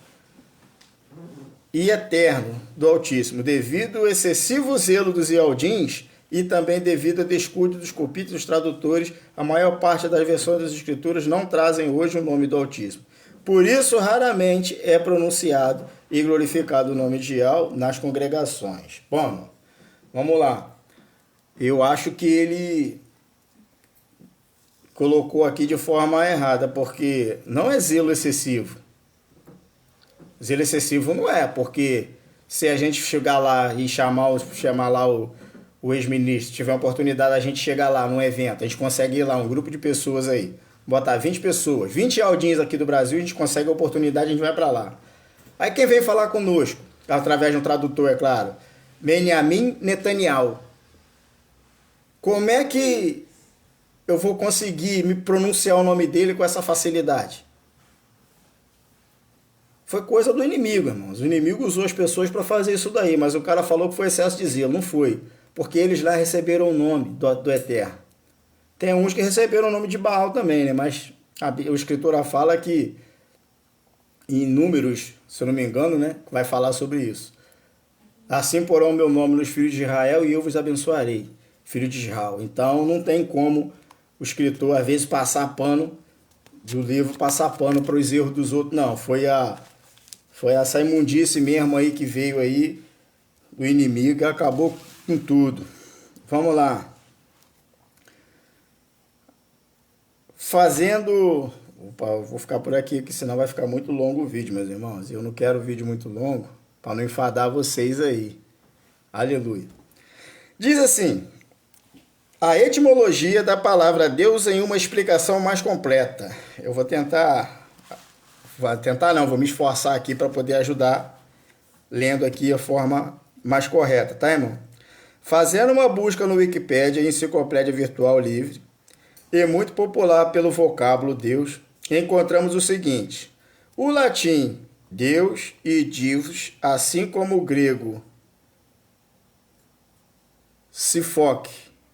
e eterno do Altíssimo, devido ao excessivo zelo dos Ialdins e também devido ao descuido dos copitos dos tradutores, a maior parte das versões das Escrituras não trazem hoje o nome do Altíssimo. Por isso, raramente é pronunciado e glorificado o nome de Yahweh nas congregações. Bom, vamos lá. Eu acho que ele colocou aqui de forma errada, porque não é zelo excessivo. Zelo excessivo não é, porque se a gente chegar lá e chamar lá o ex-ministro, tiver a oportunidade, a gente chegar lá num evento, a gente consegue ir lá, um grupo de pessoas aí, botar 20 pessoas, 20 aldins aqui do Brasil, a gente consegue a oportunidade, a gente vai para lá. Aí quem vem falar conosco, através de um tradutor, é claro, Benjamin Netanyahu. Como é que eu vou conseguir me pronunciar o nome dele com essa facilidade? Foi coisa do inimigo, irmãos. O inimigo usou as pessoas para fazer isso daí, mas o cara falou que foi excesso de zelo. Não foi, porque eles lá receberam o nome do Eterno. Tem uns que receberam o nome de Baal também, né? Mas a Escritura fala que, em Números, se eu não me engano, né? Vai falar sobre isso. Assim porão o meu nome nos filhos de Israel e eu vos abençoarei. Filho de Israel. Então não tem como o escritor às vezes passar pano do livro, passar pano para os erros dos outros. Não, foi essa imundice mesmo aí que veio aí do inimigo e acabou com tudo. Vamos lá. Opa, eu vou ficar por aqui, que senão vai ficar muito longo o vídeo, meus irmãos. Eu não quero vídeo muito longo para não enfadar vocês aí. Aleluia. Diz assim: a etimologia da palavra Deus em uma explicação mais completa. Eu vou me esforçar aqui para poder ajudar, lendo aqui a forma mais correta, tá, irmão? Fazendo uma busca no Wikipédia, enciclopédia virtual livre, e muito popular pelo vocábulo Deus, encontramos o seguinte: o latim Deus e Divos, assim como o grego Sifok,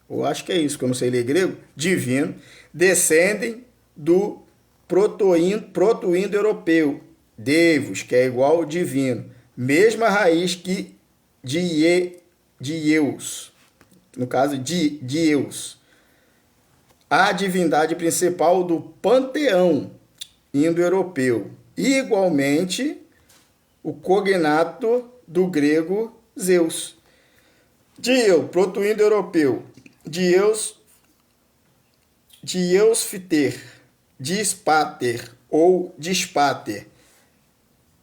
eu acho que é isso, que eu não sei ler grego, divino, descendem do proto-indo-europeu, Deivos, que é igual ao divino, mesma raiz que Dieus, no caso de Dieus, a divindade principal do panteão indo-europeu, igualmente o cognato do grego Zeus. Dieu, proto-indo-europeu, Dieusfiter, Dispater ou Dispater,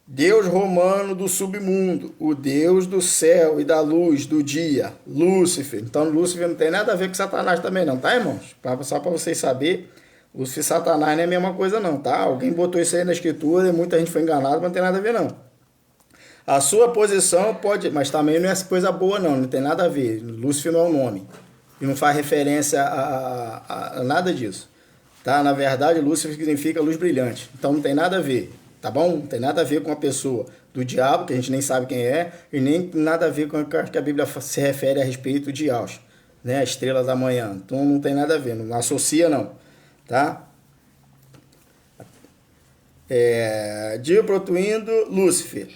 Deus romano do submundo, o Deus do céu e da luz, do dia, Lúcifer. Então, Lúcifer não tem nada a ver com Satanás também não, tá, irmãos? Só para vocês saberem, Lúcifer e Satanás não é a mesma coisa não, tá? Alguém botou isso aí na escritura e muita gente foi enganada, mas não tem nada a ver não. A sua posição pode, mas também não é coisa boa não tem nada a ver. Lúcifer não é um nome e não faz referência a nada disso, tá? Na verdade, Lúcifer significa luz brilhante, então não tem nada a ver. Tá bom? Não tem nada a ver com a pessoa do diabo, que a gente nem sabe quem é, e nem nada a ver com o que a Bíblia se refere a respeito de Aus, né? A estrela da manhã. Então não tem nada a ver, não associa não, tá? Dio protuindo Lúcifer.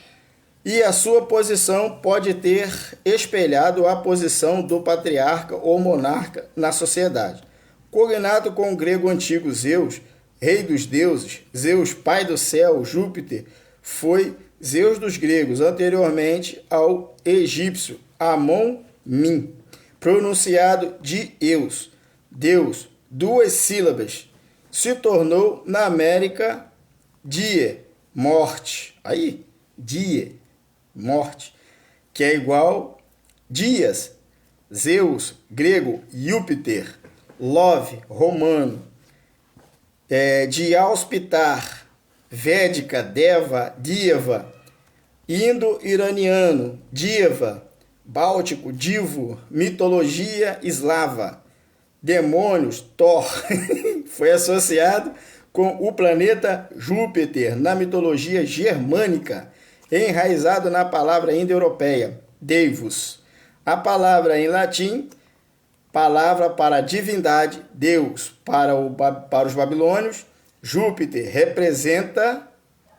E a sua posição pode ter espelhado a posição do patriarca ou monarca na sociedade. Cognato com o grego antigo Zeus, rei dos deuses, Zeus, pai do céu, Júpiter, foi Zeus dos gregos, anteriormente ao egípcio Amon-Min, pronunciado de Eus, Deus, duas sílabas, se tornou na América Die, morte, aí, Die, morte, que é igual Dias, Zeus, grego, Júpiter, Love, romano, Diauspitar, Védica, Deva, Diva, Indo-iraniano, Diva, Báltico, Divo, mitologia eslava, demônios, Thor, foi associado com o planeta Júpiter na mitologia germânica, enraizado na palavra indo-europeia, Deivos. A palavra em latim, palavra para divindade, Deus, para os babilônios, Júpiter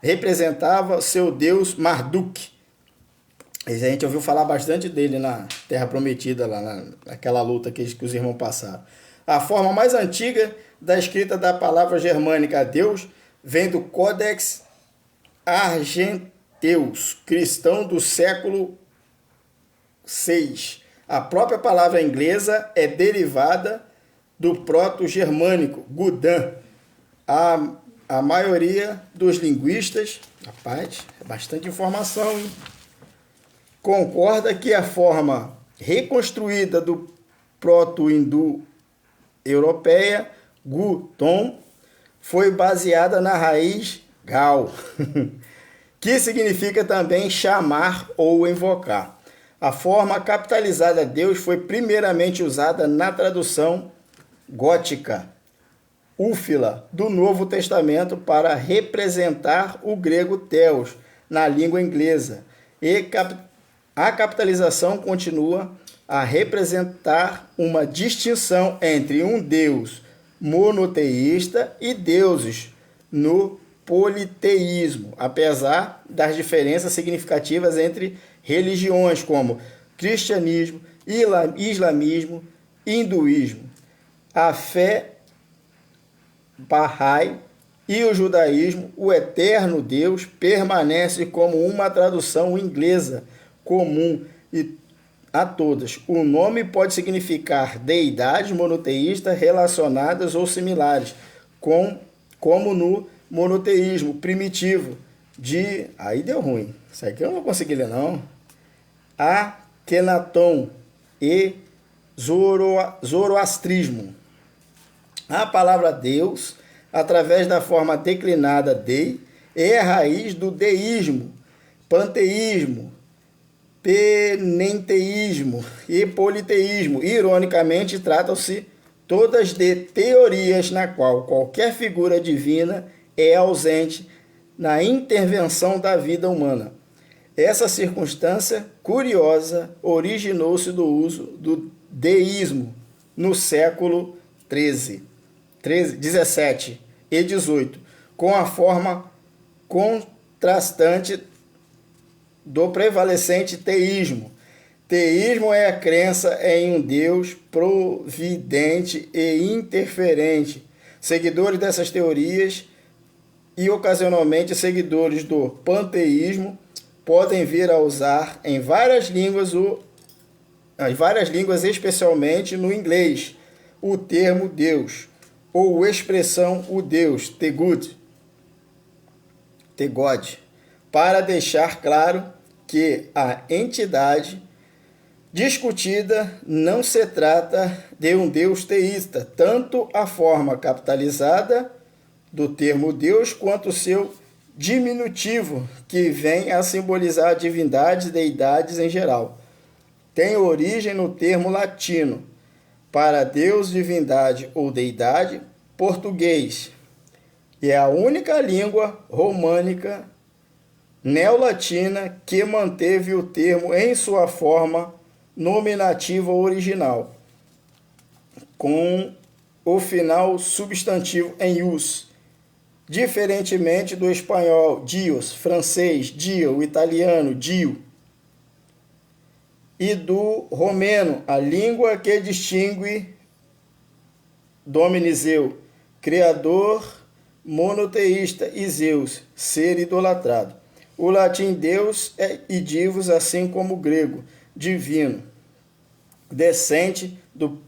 representava seu deus Marduk. A gente ouviu falar bastante dele na Terra Prometida, lá naquela luta que os irmãos passaram. A forma mais antiga da escrita da palavra germânica Deus vem do Codex Argenteus, cristão do século VI. A própria palavra inglesa é derivada do proto-germânico, Gudan. A maioria dos linguistas, rapaz, é bastante informação, hein? Concorda que a forma reconstruída do proto-indo-europeia, Guton, foi baseada na raiz gal, que significa também chamar ou invocar. A forma capitalizada Deus foi primeiramente usada na tradução gótica, úfila, do Novo Testamento para representar o grego Theos na língua inglesa. E a capitalização continua a representar uma distinção entre um Deus monoteísta e deuses no politeísmo, apesar das diferenças significativas entre religiões como cristianismo, islamismo, hinduísmo. A fé Bahá'í e o judaísmo, o eterno Deus, permanece como uma tradução inglesa comum a todas. O nome pode significar deidades monoteístas relacionadas ou similares, como no monoteísmo primitivo aí deu ruim, isso aqui eu não vou conseguir ler não, Akhenaton e Zoroastrismo. A palavra Deus, através da forma declinada Dei, é a raiz do deísmo, panteísmo, penenteísmo e politeísmo. Ironicamente, tratam-se todas de teorias na qual qualquer figura divina é ausente na intervenção da vida humana. Essa circunstância curiosa originou-se do uso deísmo no século 17 e 18, com a forma contrastante do prevalecente teísmo. Teísmo é a crença em um Deus providente e interferente. Seguidores dessas teorias e ocasionalmente seguidores do panteísmo podem vir a usar em várias línguas, especialmente no inglês, o termo Deus, ou expressão o Deus, the God, para deixar claro que a entidade discutida não se trata de um Deus teísta, tanto a forma capitalizada do termo Deus quanto o seu diminutivo, que vem a simbolizar divindades e deidades em geral. Tem origem no termo latino para Deus, divindade ou deidade, português, e é a única língua românica neolatina que manteve o termo em sua forma nominativa original, com o final substantivo em us, diferentemente do espanhol Dios, francês Dio, italiano Dio, e do romeno, a língua que distingue Dominizeu, criador monoteísta, e Zeus, ser idolatrado. O latim Deus e divus, assim como o grego divino, descende do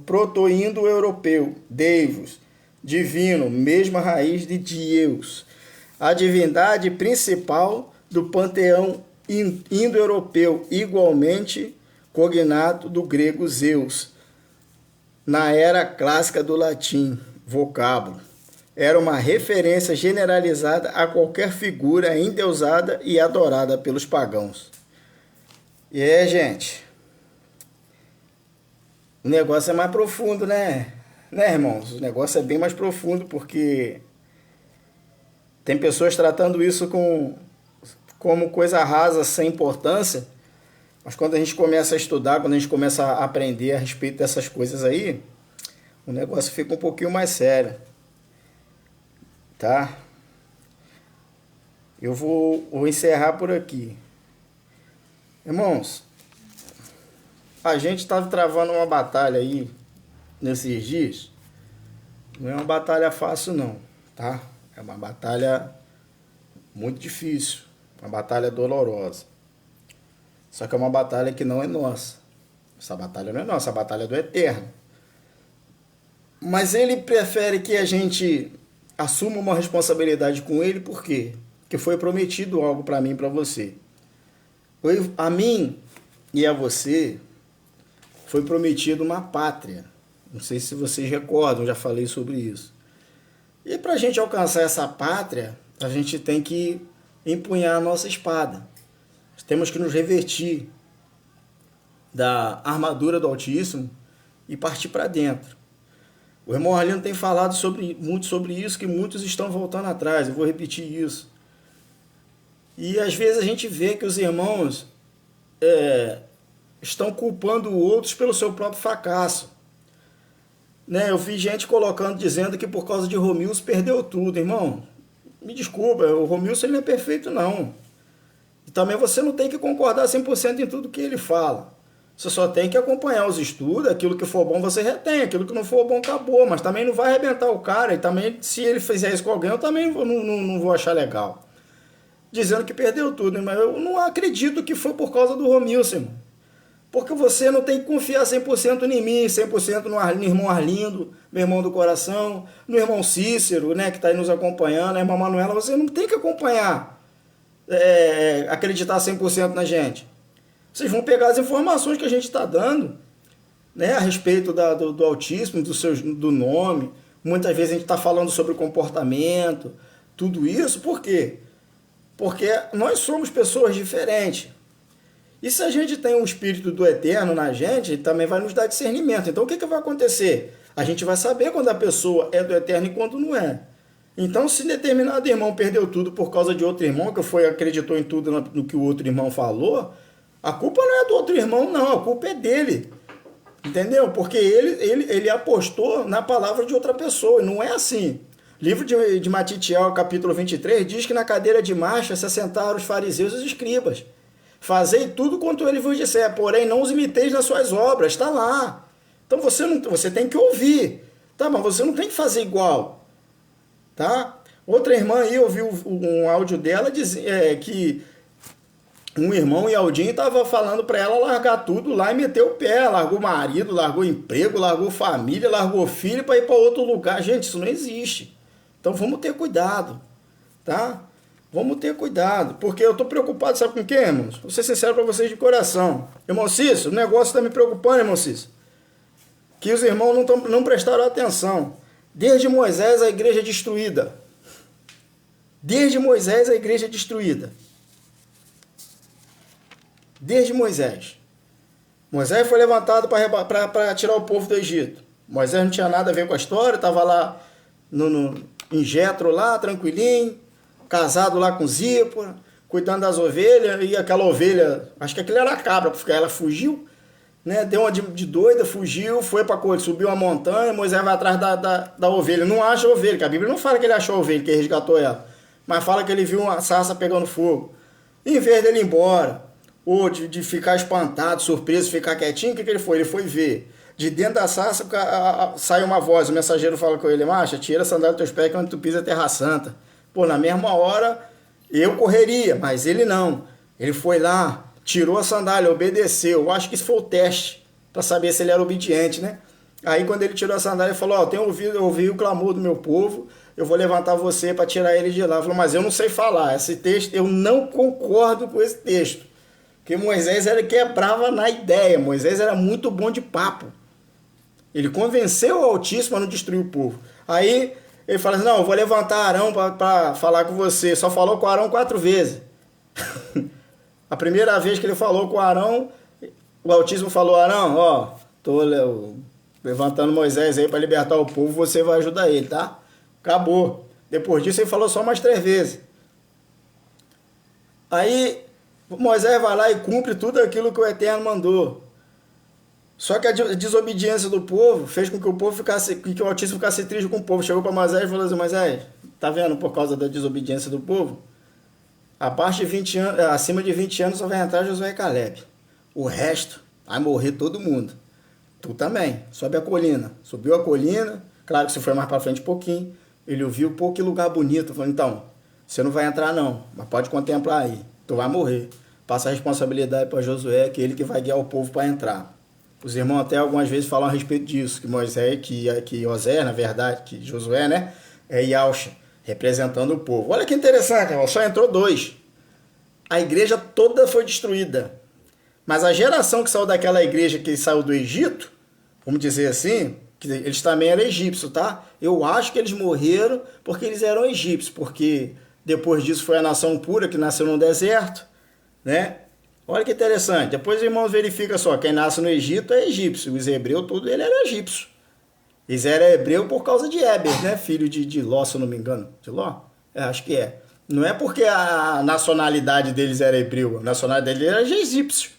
proto-indo-europeu, deivos, divino, mesma raiz de Deus, a divindade principal do panteão indo-europeu, igualmente cognato do grego Zeus. Na era clássica do latim, vocábulo era uma referência generalizada a qualquer figura endeusada e adorada pelos pagãos. E gente, o negócio é mais profundo, né? Né, irmãos? O negócio é bem mais profundo, porque tem pessoas tratando isso como coisa rasa, sem importância, mas quando a gente começa a estudar, quando a gente começa a aprender a respeito dessas coisas aí, o negócio fica um pouquinho mais sério, tá? Eu vou encerrar por aqui. Irmãos, a gente está travando uma batalha aí nesses dias. Não é uma batalha fácil não, tá? É uma batalha muito difícil, uma batalha dolorosa. Só que é uma batalha que não é nossa. Essa batalha não é nossa, a batalha é do Eterno. Mas ele prefere que a gente assuma uma responsabilidade com ele, por quê? Porque foi prometido algo para mim e para você. A mim e a você foi prometido uma pátria. Não sei se vocês recordam, já falei sobre isso. E para a gente alcançar essa pátria, a gente tem que empunhar a nossa espada. Temos que nos revestir da armadura do Altíssimo e partir para dentro. O irmão Arlindo tem falado muito sobre isso, que muitos estão voltando atrás. Eu vou repetir isso. E às vezes a gente vê que os irmãos estão culpando outros pelo seu próprio fracasso. Né? Eu vi gente dizendo que por causa de Romilson perdeu tudo. Irmão, me desculpa, o Romilson ele não é perfeito não. E também você não tem que concordar 100% em tudo que ele fala. Você só tem que acompanhar os estudos, aquilo que for bom você retém, aquilo que não for bom acabou, mas também não vai arrebentar o cara, e também se ele fizer isso com alguém eu também não vou achar legal. Dizendo que perdeu tudo, mas eu não acredito que foi por causa do Romilson, porque você não tem que confiar 100% em mim, 100% no irmão Arlindo, meu irmão do coração, no irmão Cícero, né, que está aí nos acompanhando, a irmã Manuela, você não tem que acompanhar, acreditar 100% na gente. Vocês vão pegar as informações que a gente está dando, né, a respeito do autismo, do nome. Muitas vezes a gente está falando sobre o comportamento, tudo isso. Por quê? Porque nós somos pessoas diferentes. E se a gente tem um espírito do Eterno na gente, ele também vai nos dar discernimento. Então o que vai acontecer? A gente vai saber quando a pessoa é do Eterno e quando não é. Então, se determinado irmão perdeu tudo por causa de outro irmão, acreditou em tudo no que o outro irmão falou, A culpa não é do outro irmão, não. A culpa é dele. Entendeu? Porque ele apostou na palavra de outra pessoa. E não é assim. Livro de Matitiel, capítulo 23, diz que na cadeira de marcha se assentaram os fariseus e os escribas. Fazei tudo quanto ele vos disser, porém não os imiteis nas suas obras. Está lá. Então você tem que ouvir. Tá, mas você não tem que fazer igual. Tá? Outra irmã aí ouviu um áudio dela que um irmão Ialdinho estava falando para ela largar tudo lá e meter o pé. Largou marido, largou emprego, largou família, largou filho para ir para outro lugar. Gente, isso não existe. Então vamos ter cuidado, tá? Vamos ter cuidado, porque eu estou preocupado, sabe com quem, irmãos? Vou ser sincero para vocês de coração. Irmão Cícero, o negócio está me preocupando, irmão Cícero. Que os irmãos não prestaram atenção. Desde Moisés a igreja é destruída. Desde Moisés a igreja é destruída. Desde Moisés. Moisés foi levantado para tirar o povo do Egito. Moisés não tinha nada a ver com a história, estava lá em Jetro lá, tranquilinho, casado lá com Zípora, cuidando das ovelhas, e aquela ovelha, acho que aquilo era a cabra, porque ela fugiu, né? Deu uma de doida, fugiu, foi para coisa, subiu uma montanha, Moisés vai atrás da ovelha, não acha a ovelha, que a Bíblia não fala que ele achou a ovelha, que ele resgatou ela, mas fala que ele viu uma sarça pegando fogo. E em vez dele ir embora, ou de ficar espantado, surpreso, ficar quietinho, o que ele foi? Ele foi ver. De dentro da sarça sai uma voz, o mensageiro fala com ele, macha, tira a sandália dos teus pés que onde tu pisa é terra santa. Pô, na mesma hora eu correria, mas ele não. Ele foi lá, tirou a sandália, obedeceu. Eu acho que isso foi o teste, para saber se ele era obediente, né? Aí quando ele tirou a sandália, ele falou, tenho ouvido o clamor do meu povo, eu vou levantar você para tirar ele de lá. Ele falou, mas eu não sei falar, esse texto, eu não concordo com esse texto. Porque Moisés quebrava na ideia, Moisés era muito bom de papo. Ele convenceu o Altíssimo a não destruir o povo. Aí ele fala assim, não, eu vou levantar Arão para falar com você. Só falou com Arão 4 vezes. A primeira vez que ele falou com Arão, o Altíssimo falou, Arão, ó, tô levantando Moisés aí para libertar o povo, você vai ajudar ele, tá? Acabou. Depois disso ele falou só mais 3 vezes. Aí Moisés vai lá e cumpre tudo aquilo que o Eterno mandou. Só que a desobediência do povo fez com que o Altíssimo ficasse triste com o povo. Chegou para Moisés e falou assim, Moisés, tá vendo por causa da desobediência do povo? Abaixo de 20 anos, acima de 20 anos só vai entrar Josué e Caleb. O resto vai morrer todo mundo. Tu também. Sobe a colina. Subiu a colina, claro que você foi mais para frente um pouquinho. Ele ouviu, pô, que lugar bonito. Falou, então, você não vai entrar não, mas pode contemplar aí. Tu vai morrer. Passa a responsabilidade para Josué, que é ele que vai guiar o povo para entrar. Os irmãos até algumas vezes falam a respeito disso, que Moisés, que Osé, na verdade, que Josué, né, é Yauxa, representando o povo. Olha que interessante, irmão, só entrou 2. A igreja toda foi destruída. Mas a geração que saiu daquela igreja que saiu do Egito, vamos dizer assim, que eles também eram egípcios, tá? Eu acho que eles morreram porque eles eram egípcios, porque depois disso foi a nação pura que nasceu no deserto, né? Olha que interessante. Depois os irmãos verificam só, quem nasce no Egito é egípcio. Os hebreus, tudo ele era egípcio. Eles eram hebreus por causa de Éber, né? Filho de Ló, se eu não me engano. De Ló? Acho que é. Não é porque a nacionalidade deles era hebreu. A nacionalidade deles era egípcio.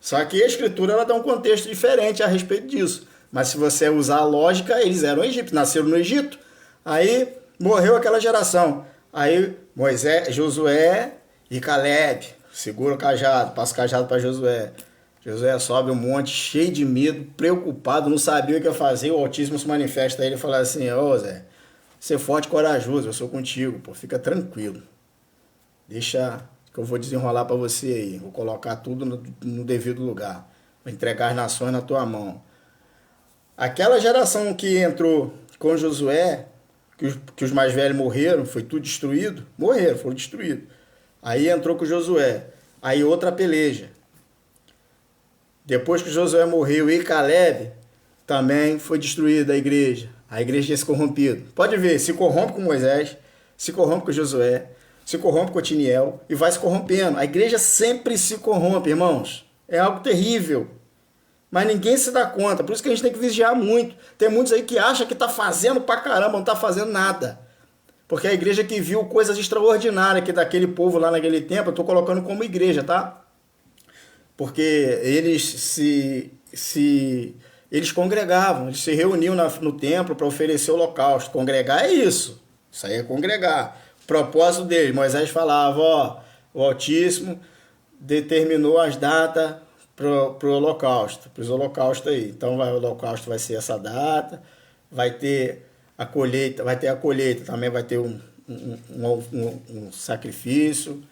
Só que a escritura ela dá um contexto diferente a respeito disso. Mas se você usar a lógica, eles eram egípcios, nasceram no Egito. Aí morreu aquela geração. Aí Moisés, Josué e Caleb. Segura o cajado, passa o cajado para Josué. Josué sobe um monte, cheio de medo, preocupado, não sabia o que ia fazer. O Altíssimo se manifesta a ele e fala assim, ô Zé, ser forte e corajoso, eu sou contigo, pô, fica tranquilo. Deixa que eu vou desenrolar para você aí. Vou colocar tudo no devido lugar. Vou entregar as nações na tua mão. Aquela geração que entrou com Josué, que os mais velhos morreram, foi tudo destruído, foram destruídos. Aí entrou com Josué. Aí outra peleja. Depois que Josué morreu e Caleb, também foi destruída a igreja. A igreja tinha se corrompido. Pode ver, se corrompe com Moisés, se corrompe com Josué, se corrompe com Otiniel e vai se corrompendo. A igreja sempre se corrompe, irmãos. É algo terrível. Mas ninguém se dá conta. Por isso que a gente tem que vigiar muito. Tem muitos aí que acham que está fazendo pra caramba, não está fazendo nada. Porque a igreja que viu coisas extraordinárias que daquele povo lá naquele tempo, eu estou colocando como igreja, tá? porque eles congregavam, eles se reuniam no templo para oferecer o holocausto. Congregar é isso. Isso aí é congregar. O propósito deles, Moisés falava, ó, o Altíssimo determinou as datas para o holocausto, para os holocaustos aí. Então o holocausto vai ser essa data, vai ter a colheita, também vai ter um sacrifício,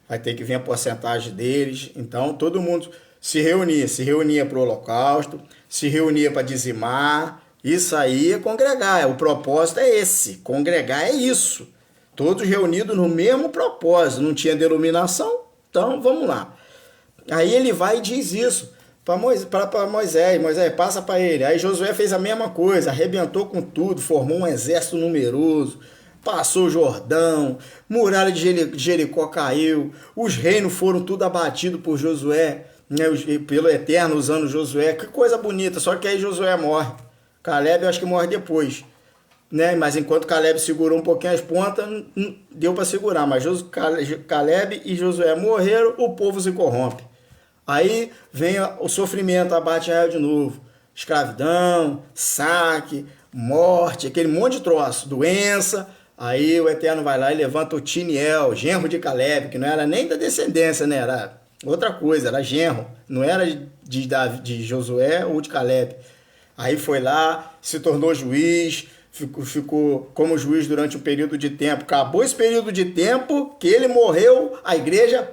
vai ter que vir a porcentagem deles. Então todo mundo se reunia para o holocausto, se reunia para dizimar. Isso aí é congregar, o propósito é esse, congregar é isso. Todos reunidos no mesmo propósito, não tinha denominação, então vamos lá. Aí ele vai e diz isso para Moisés, Moisés passa para ele. Aí Josué fez a mesma coisa, arrebentou com tudo, formou um exército numeroso, passou o Jordão, muralha de Jericó caiu, os reinos foram tudo abatidos por Josué, né, pelo Eterno usando Josué, que coisa bonita, só que aí Josué morre. Caleb eu acho que morre depois, né? Mas enquanto Caleb segurou um pouquinho as pontas, não deu para segurar, mas Caleb e Josué morreram, o povo se corrompe. Aí vem o sofrimento, abate Israel de novo. Escravidão, saque, morte, aquele monte de troço, doença. Aí o Eterno vai lá e levanta o Tiniel, genro de Caleb, que não era nem da descendência, né? Era outra coisa, era genro. Não era de Josué ou de Caleb. Aí foi lá, se tornou juiz, ficou como juiz durante um período de tempo. Acabou esse período de tempo que ele morreu, a igreja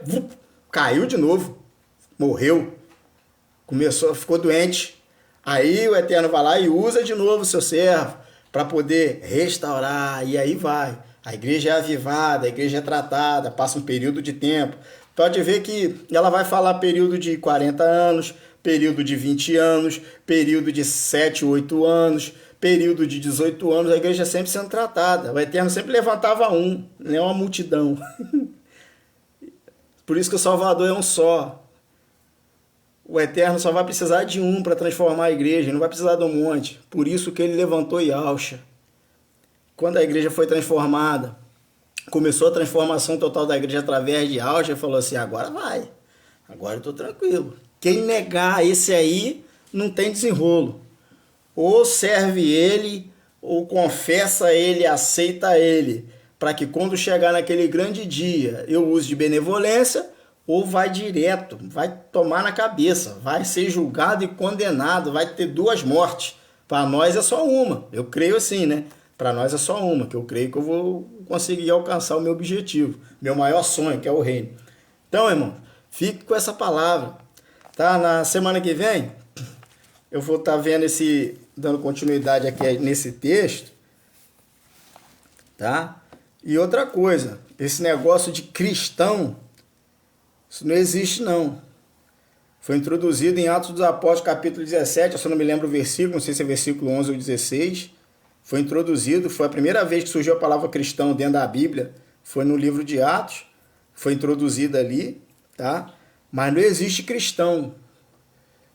caiu de novo. Morreu, ficou doente. Aí o Eterno vai lá e usa de novo o seu servo para poder restaurar, e aí vai. A igreja é avivada, a igreja é tratada, passa um período de tempo. Pode ver que ela vai falar período de 40 anos, período de 20 anos, período de 7, 8 anos, período de 18 anos, a igreja sempre sendo tratada. O Eterno sempre levantava um, não é uma multidão. Por isso que o Salvador é um só. O Eterno só vai precisar de um para transformar a igreja, não vai precisar de um monte. Por isso que ele levantou Yahusha. Quando a igreja foi transformada, começou a transformação total da igreja através de Yahusha, ele falou assim, agora vai, agora eu estou tranquilo. Quem negar esse aí, não tem desenrolo. Ou serve ele, ou confessa ele, aceita ele, para que quando chegar naquele grande dia, eu use de benevolência, ou vai direto, vai tomar na cabeça, vai ser julgado e condenado, vai ter duas mortes. Para nós é só uma, eu creio assim, né? Para nós é só uma, que eu creio que eu vou conseguir alcançar o meu objetivo, meu maior sonho, que é o reino. Então, irmão, fique com essa palavra, tá? Na semana que vem, eu vou estar dando continuidade aqui nesse texto, tá? E outra coisa, esse negócio de cristão, isso não existe, não. Foi introduzido em Atos dos Apóstolos, capítulo 17, eu só não me lembro o versículo, não sei se é versículo 11 ou 16. Foi introduzido, foi a primeira vez que surgiu a palavra cristão dentro da Bíblia, foi no livro de Atos, foi introduzida ali, tá? Mas não existe cristão,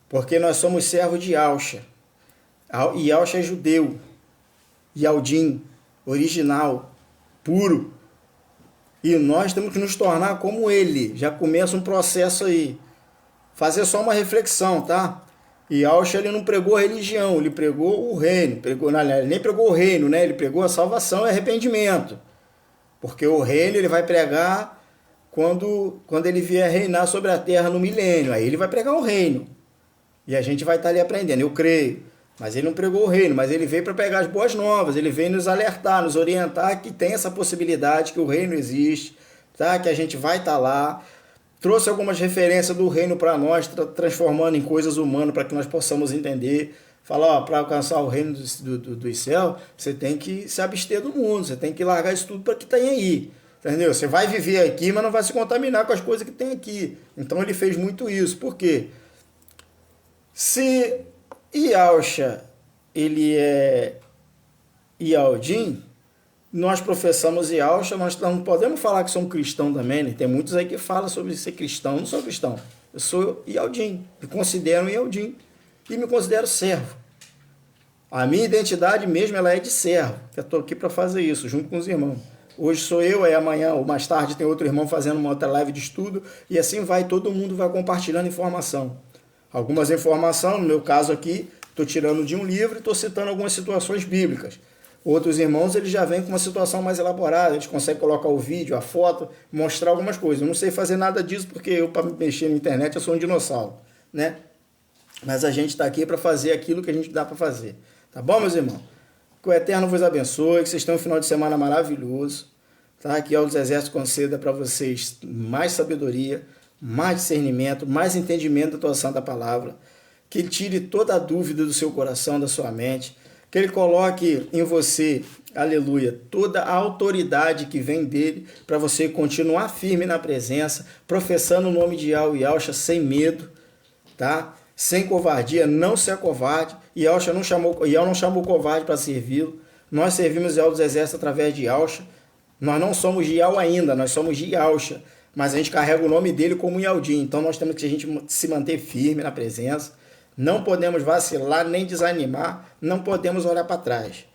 porque nós somos servos de Yahusha. E Yahusha é judeu, Yaldim, original, puro. E nós temos que nos tornar como ele. Já começa um processo aí. Fazer só uma reflexão, tá? E Yahusha, ele não pregou a religião, ele pregou o reino. Ele nem pregou o reino, né? Ele pregou a salvação e arrependimento. Porque o reino ele vai pregar quando ele vier reinar sobre a terra no milênio. Aí ele vai pregar o reino. E a gente vai estar ali aprendendo, eu creio. Mas ele não pregou o reino, mas ele veio para pegar as boas novas, ele veio nos alertar, nos orientar que tem essa possibilidade, que o reino existe, tá? Que a gente vai estar lá. Trouxe algumas referências do reino para nós, transformando em coisas humanas para que nós possamos entender. Falar, para alcançar o reino dos céus, você tem que se abster do mundo, você tem que largar isso tudo para que tem aí. Entendeu? Você vai viver aqui, mas não vai se contaminar com as coisas que tem aqui. Então ele fez muito isso. Por quê? Se Yahusha, ele é Yaldim, nós professamos Yahusha, nós não podemos falar que somos cristãos também, né? Tem muitos aí que falam sobre ser cristão, eu não sou cristão, eu sou Yaldim, me considero Yaldim e me considero servo. A minha identidade mesmo, ela é de servo, eu estou aqui para fazer isso, junto com os irmãos, Hoje sou eu, aí amanhã ou mais tarde tem outro irmão fazendo uma outra live de estudo, e assim vai, todo mundo vai compartilhando informação. Algumas informações, no meu caso aqui, estou tirando de um livro e estou citando algumas situações bíblicas. Outros irmãos, eles já vêm com uma situação mais elaborada, eles conseguem colocar o vídeo, a foto, mostrar algumas coisas. Eu não sei fazer nada disso, porque eu, para mexer na internet, eu sou um dinossauro, né? Mas a gente está aqui para fazer aquilo que a gente dá para fazer. Tá bom, meus irmãos? Que o Eterno vos abençoe, que vocês tenham um final de semana maravilhoso. Tá? Que o Exércitos conceda para vocês mais sabedoria, mais discernimento, mais entendimento da tua santa palavra. Que Ele tire toda a dúvida do seu coração, da sua mente. Que Ele coloque em você, aleluia, toda a autoridade que vem dele para você continuar firme na presença, professando o nome de Yahweh e Yahshua sem medo, tá? Sem covardia, não se acovarde. Yahshua não chamou o covarde para servi-lo. Nós servimos Yahweh dos Exércitos através de Yahshua. Nós não somos de Yahweh ainda, nós somos de Yahshua. Mas a gente carrega o nome dele como Yahudi. Então nós temos que a gente se manter firme na presença. Não podemos vacilar nem desanimar. Não podemos olhar para trás.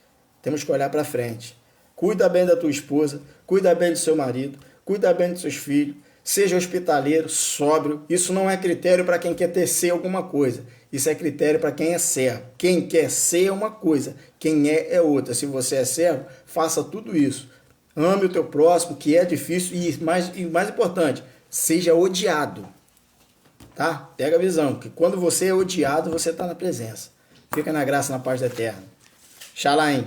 Temos que olhar para frente. Cuida bem da tua esposa. Cuida bem do seu marido. Cuida bem dos seus filhos. Seja hospitaleiro, sóbrio. Isso não é critério para quem quer ser alguma coisa. Isso é critério para quem é servo. Quem quer ser uma coisa, quem é outra. Se você é servo, faça tudo isso. Ame o teu próximo, que é difícil. E mais importante, seja odiado. Tá? Pega a visão, que quando você é odiado, você está na presença. Fica na graça, na paz da eterna. Shalom.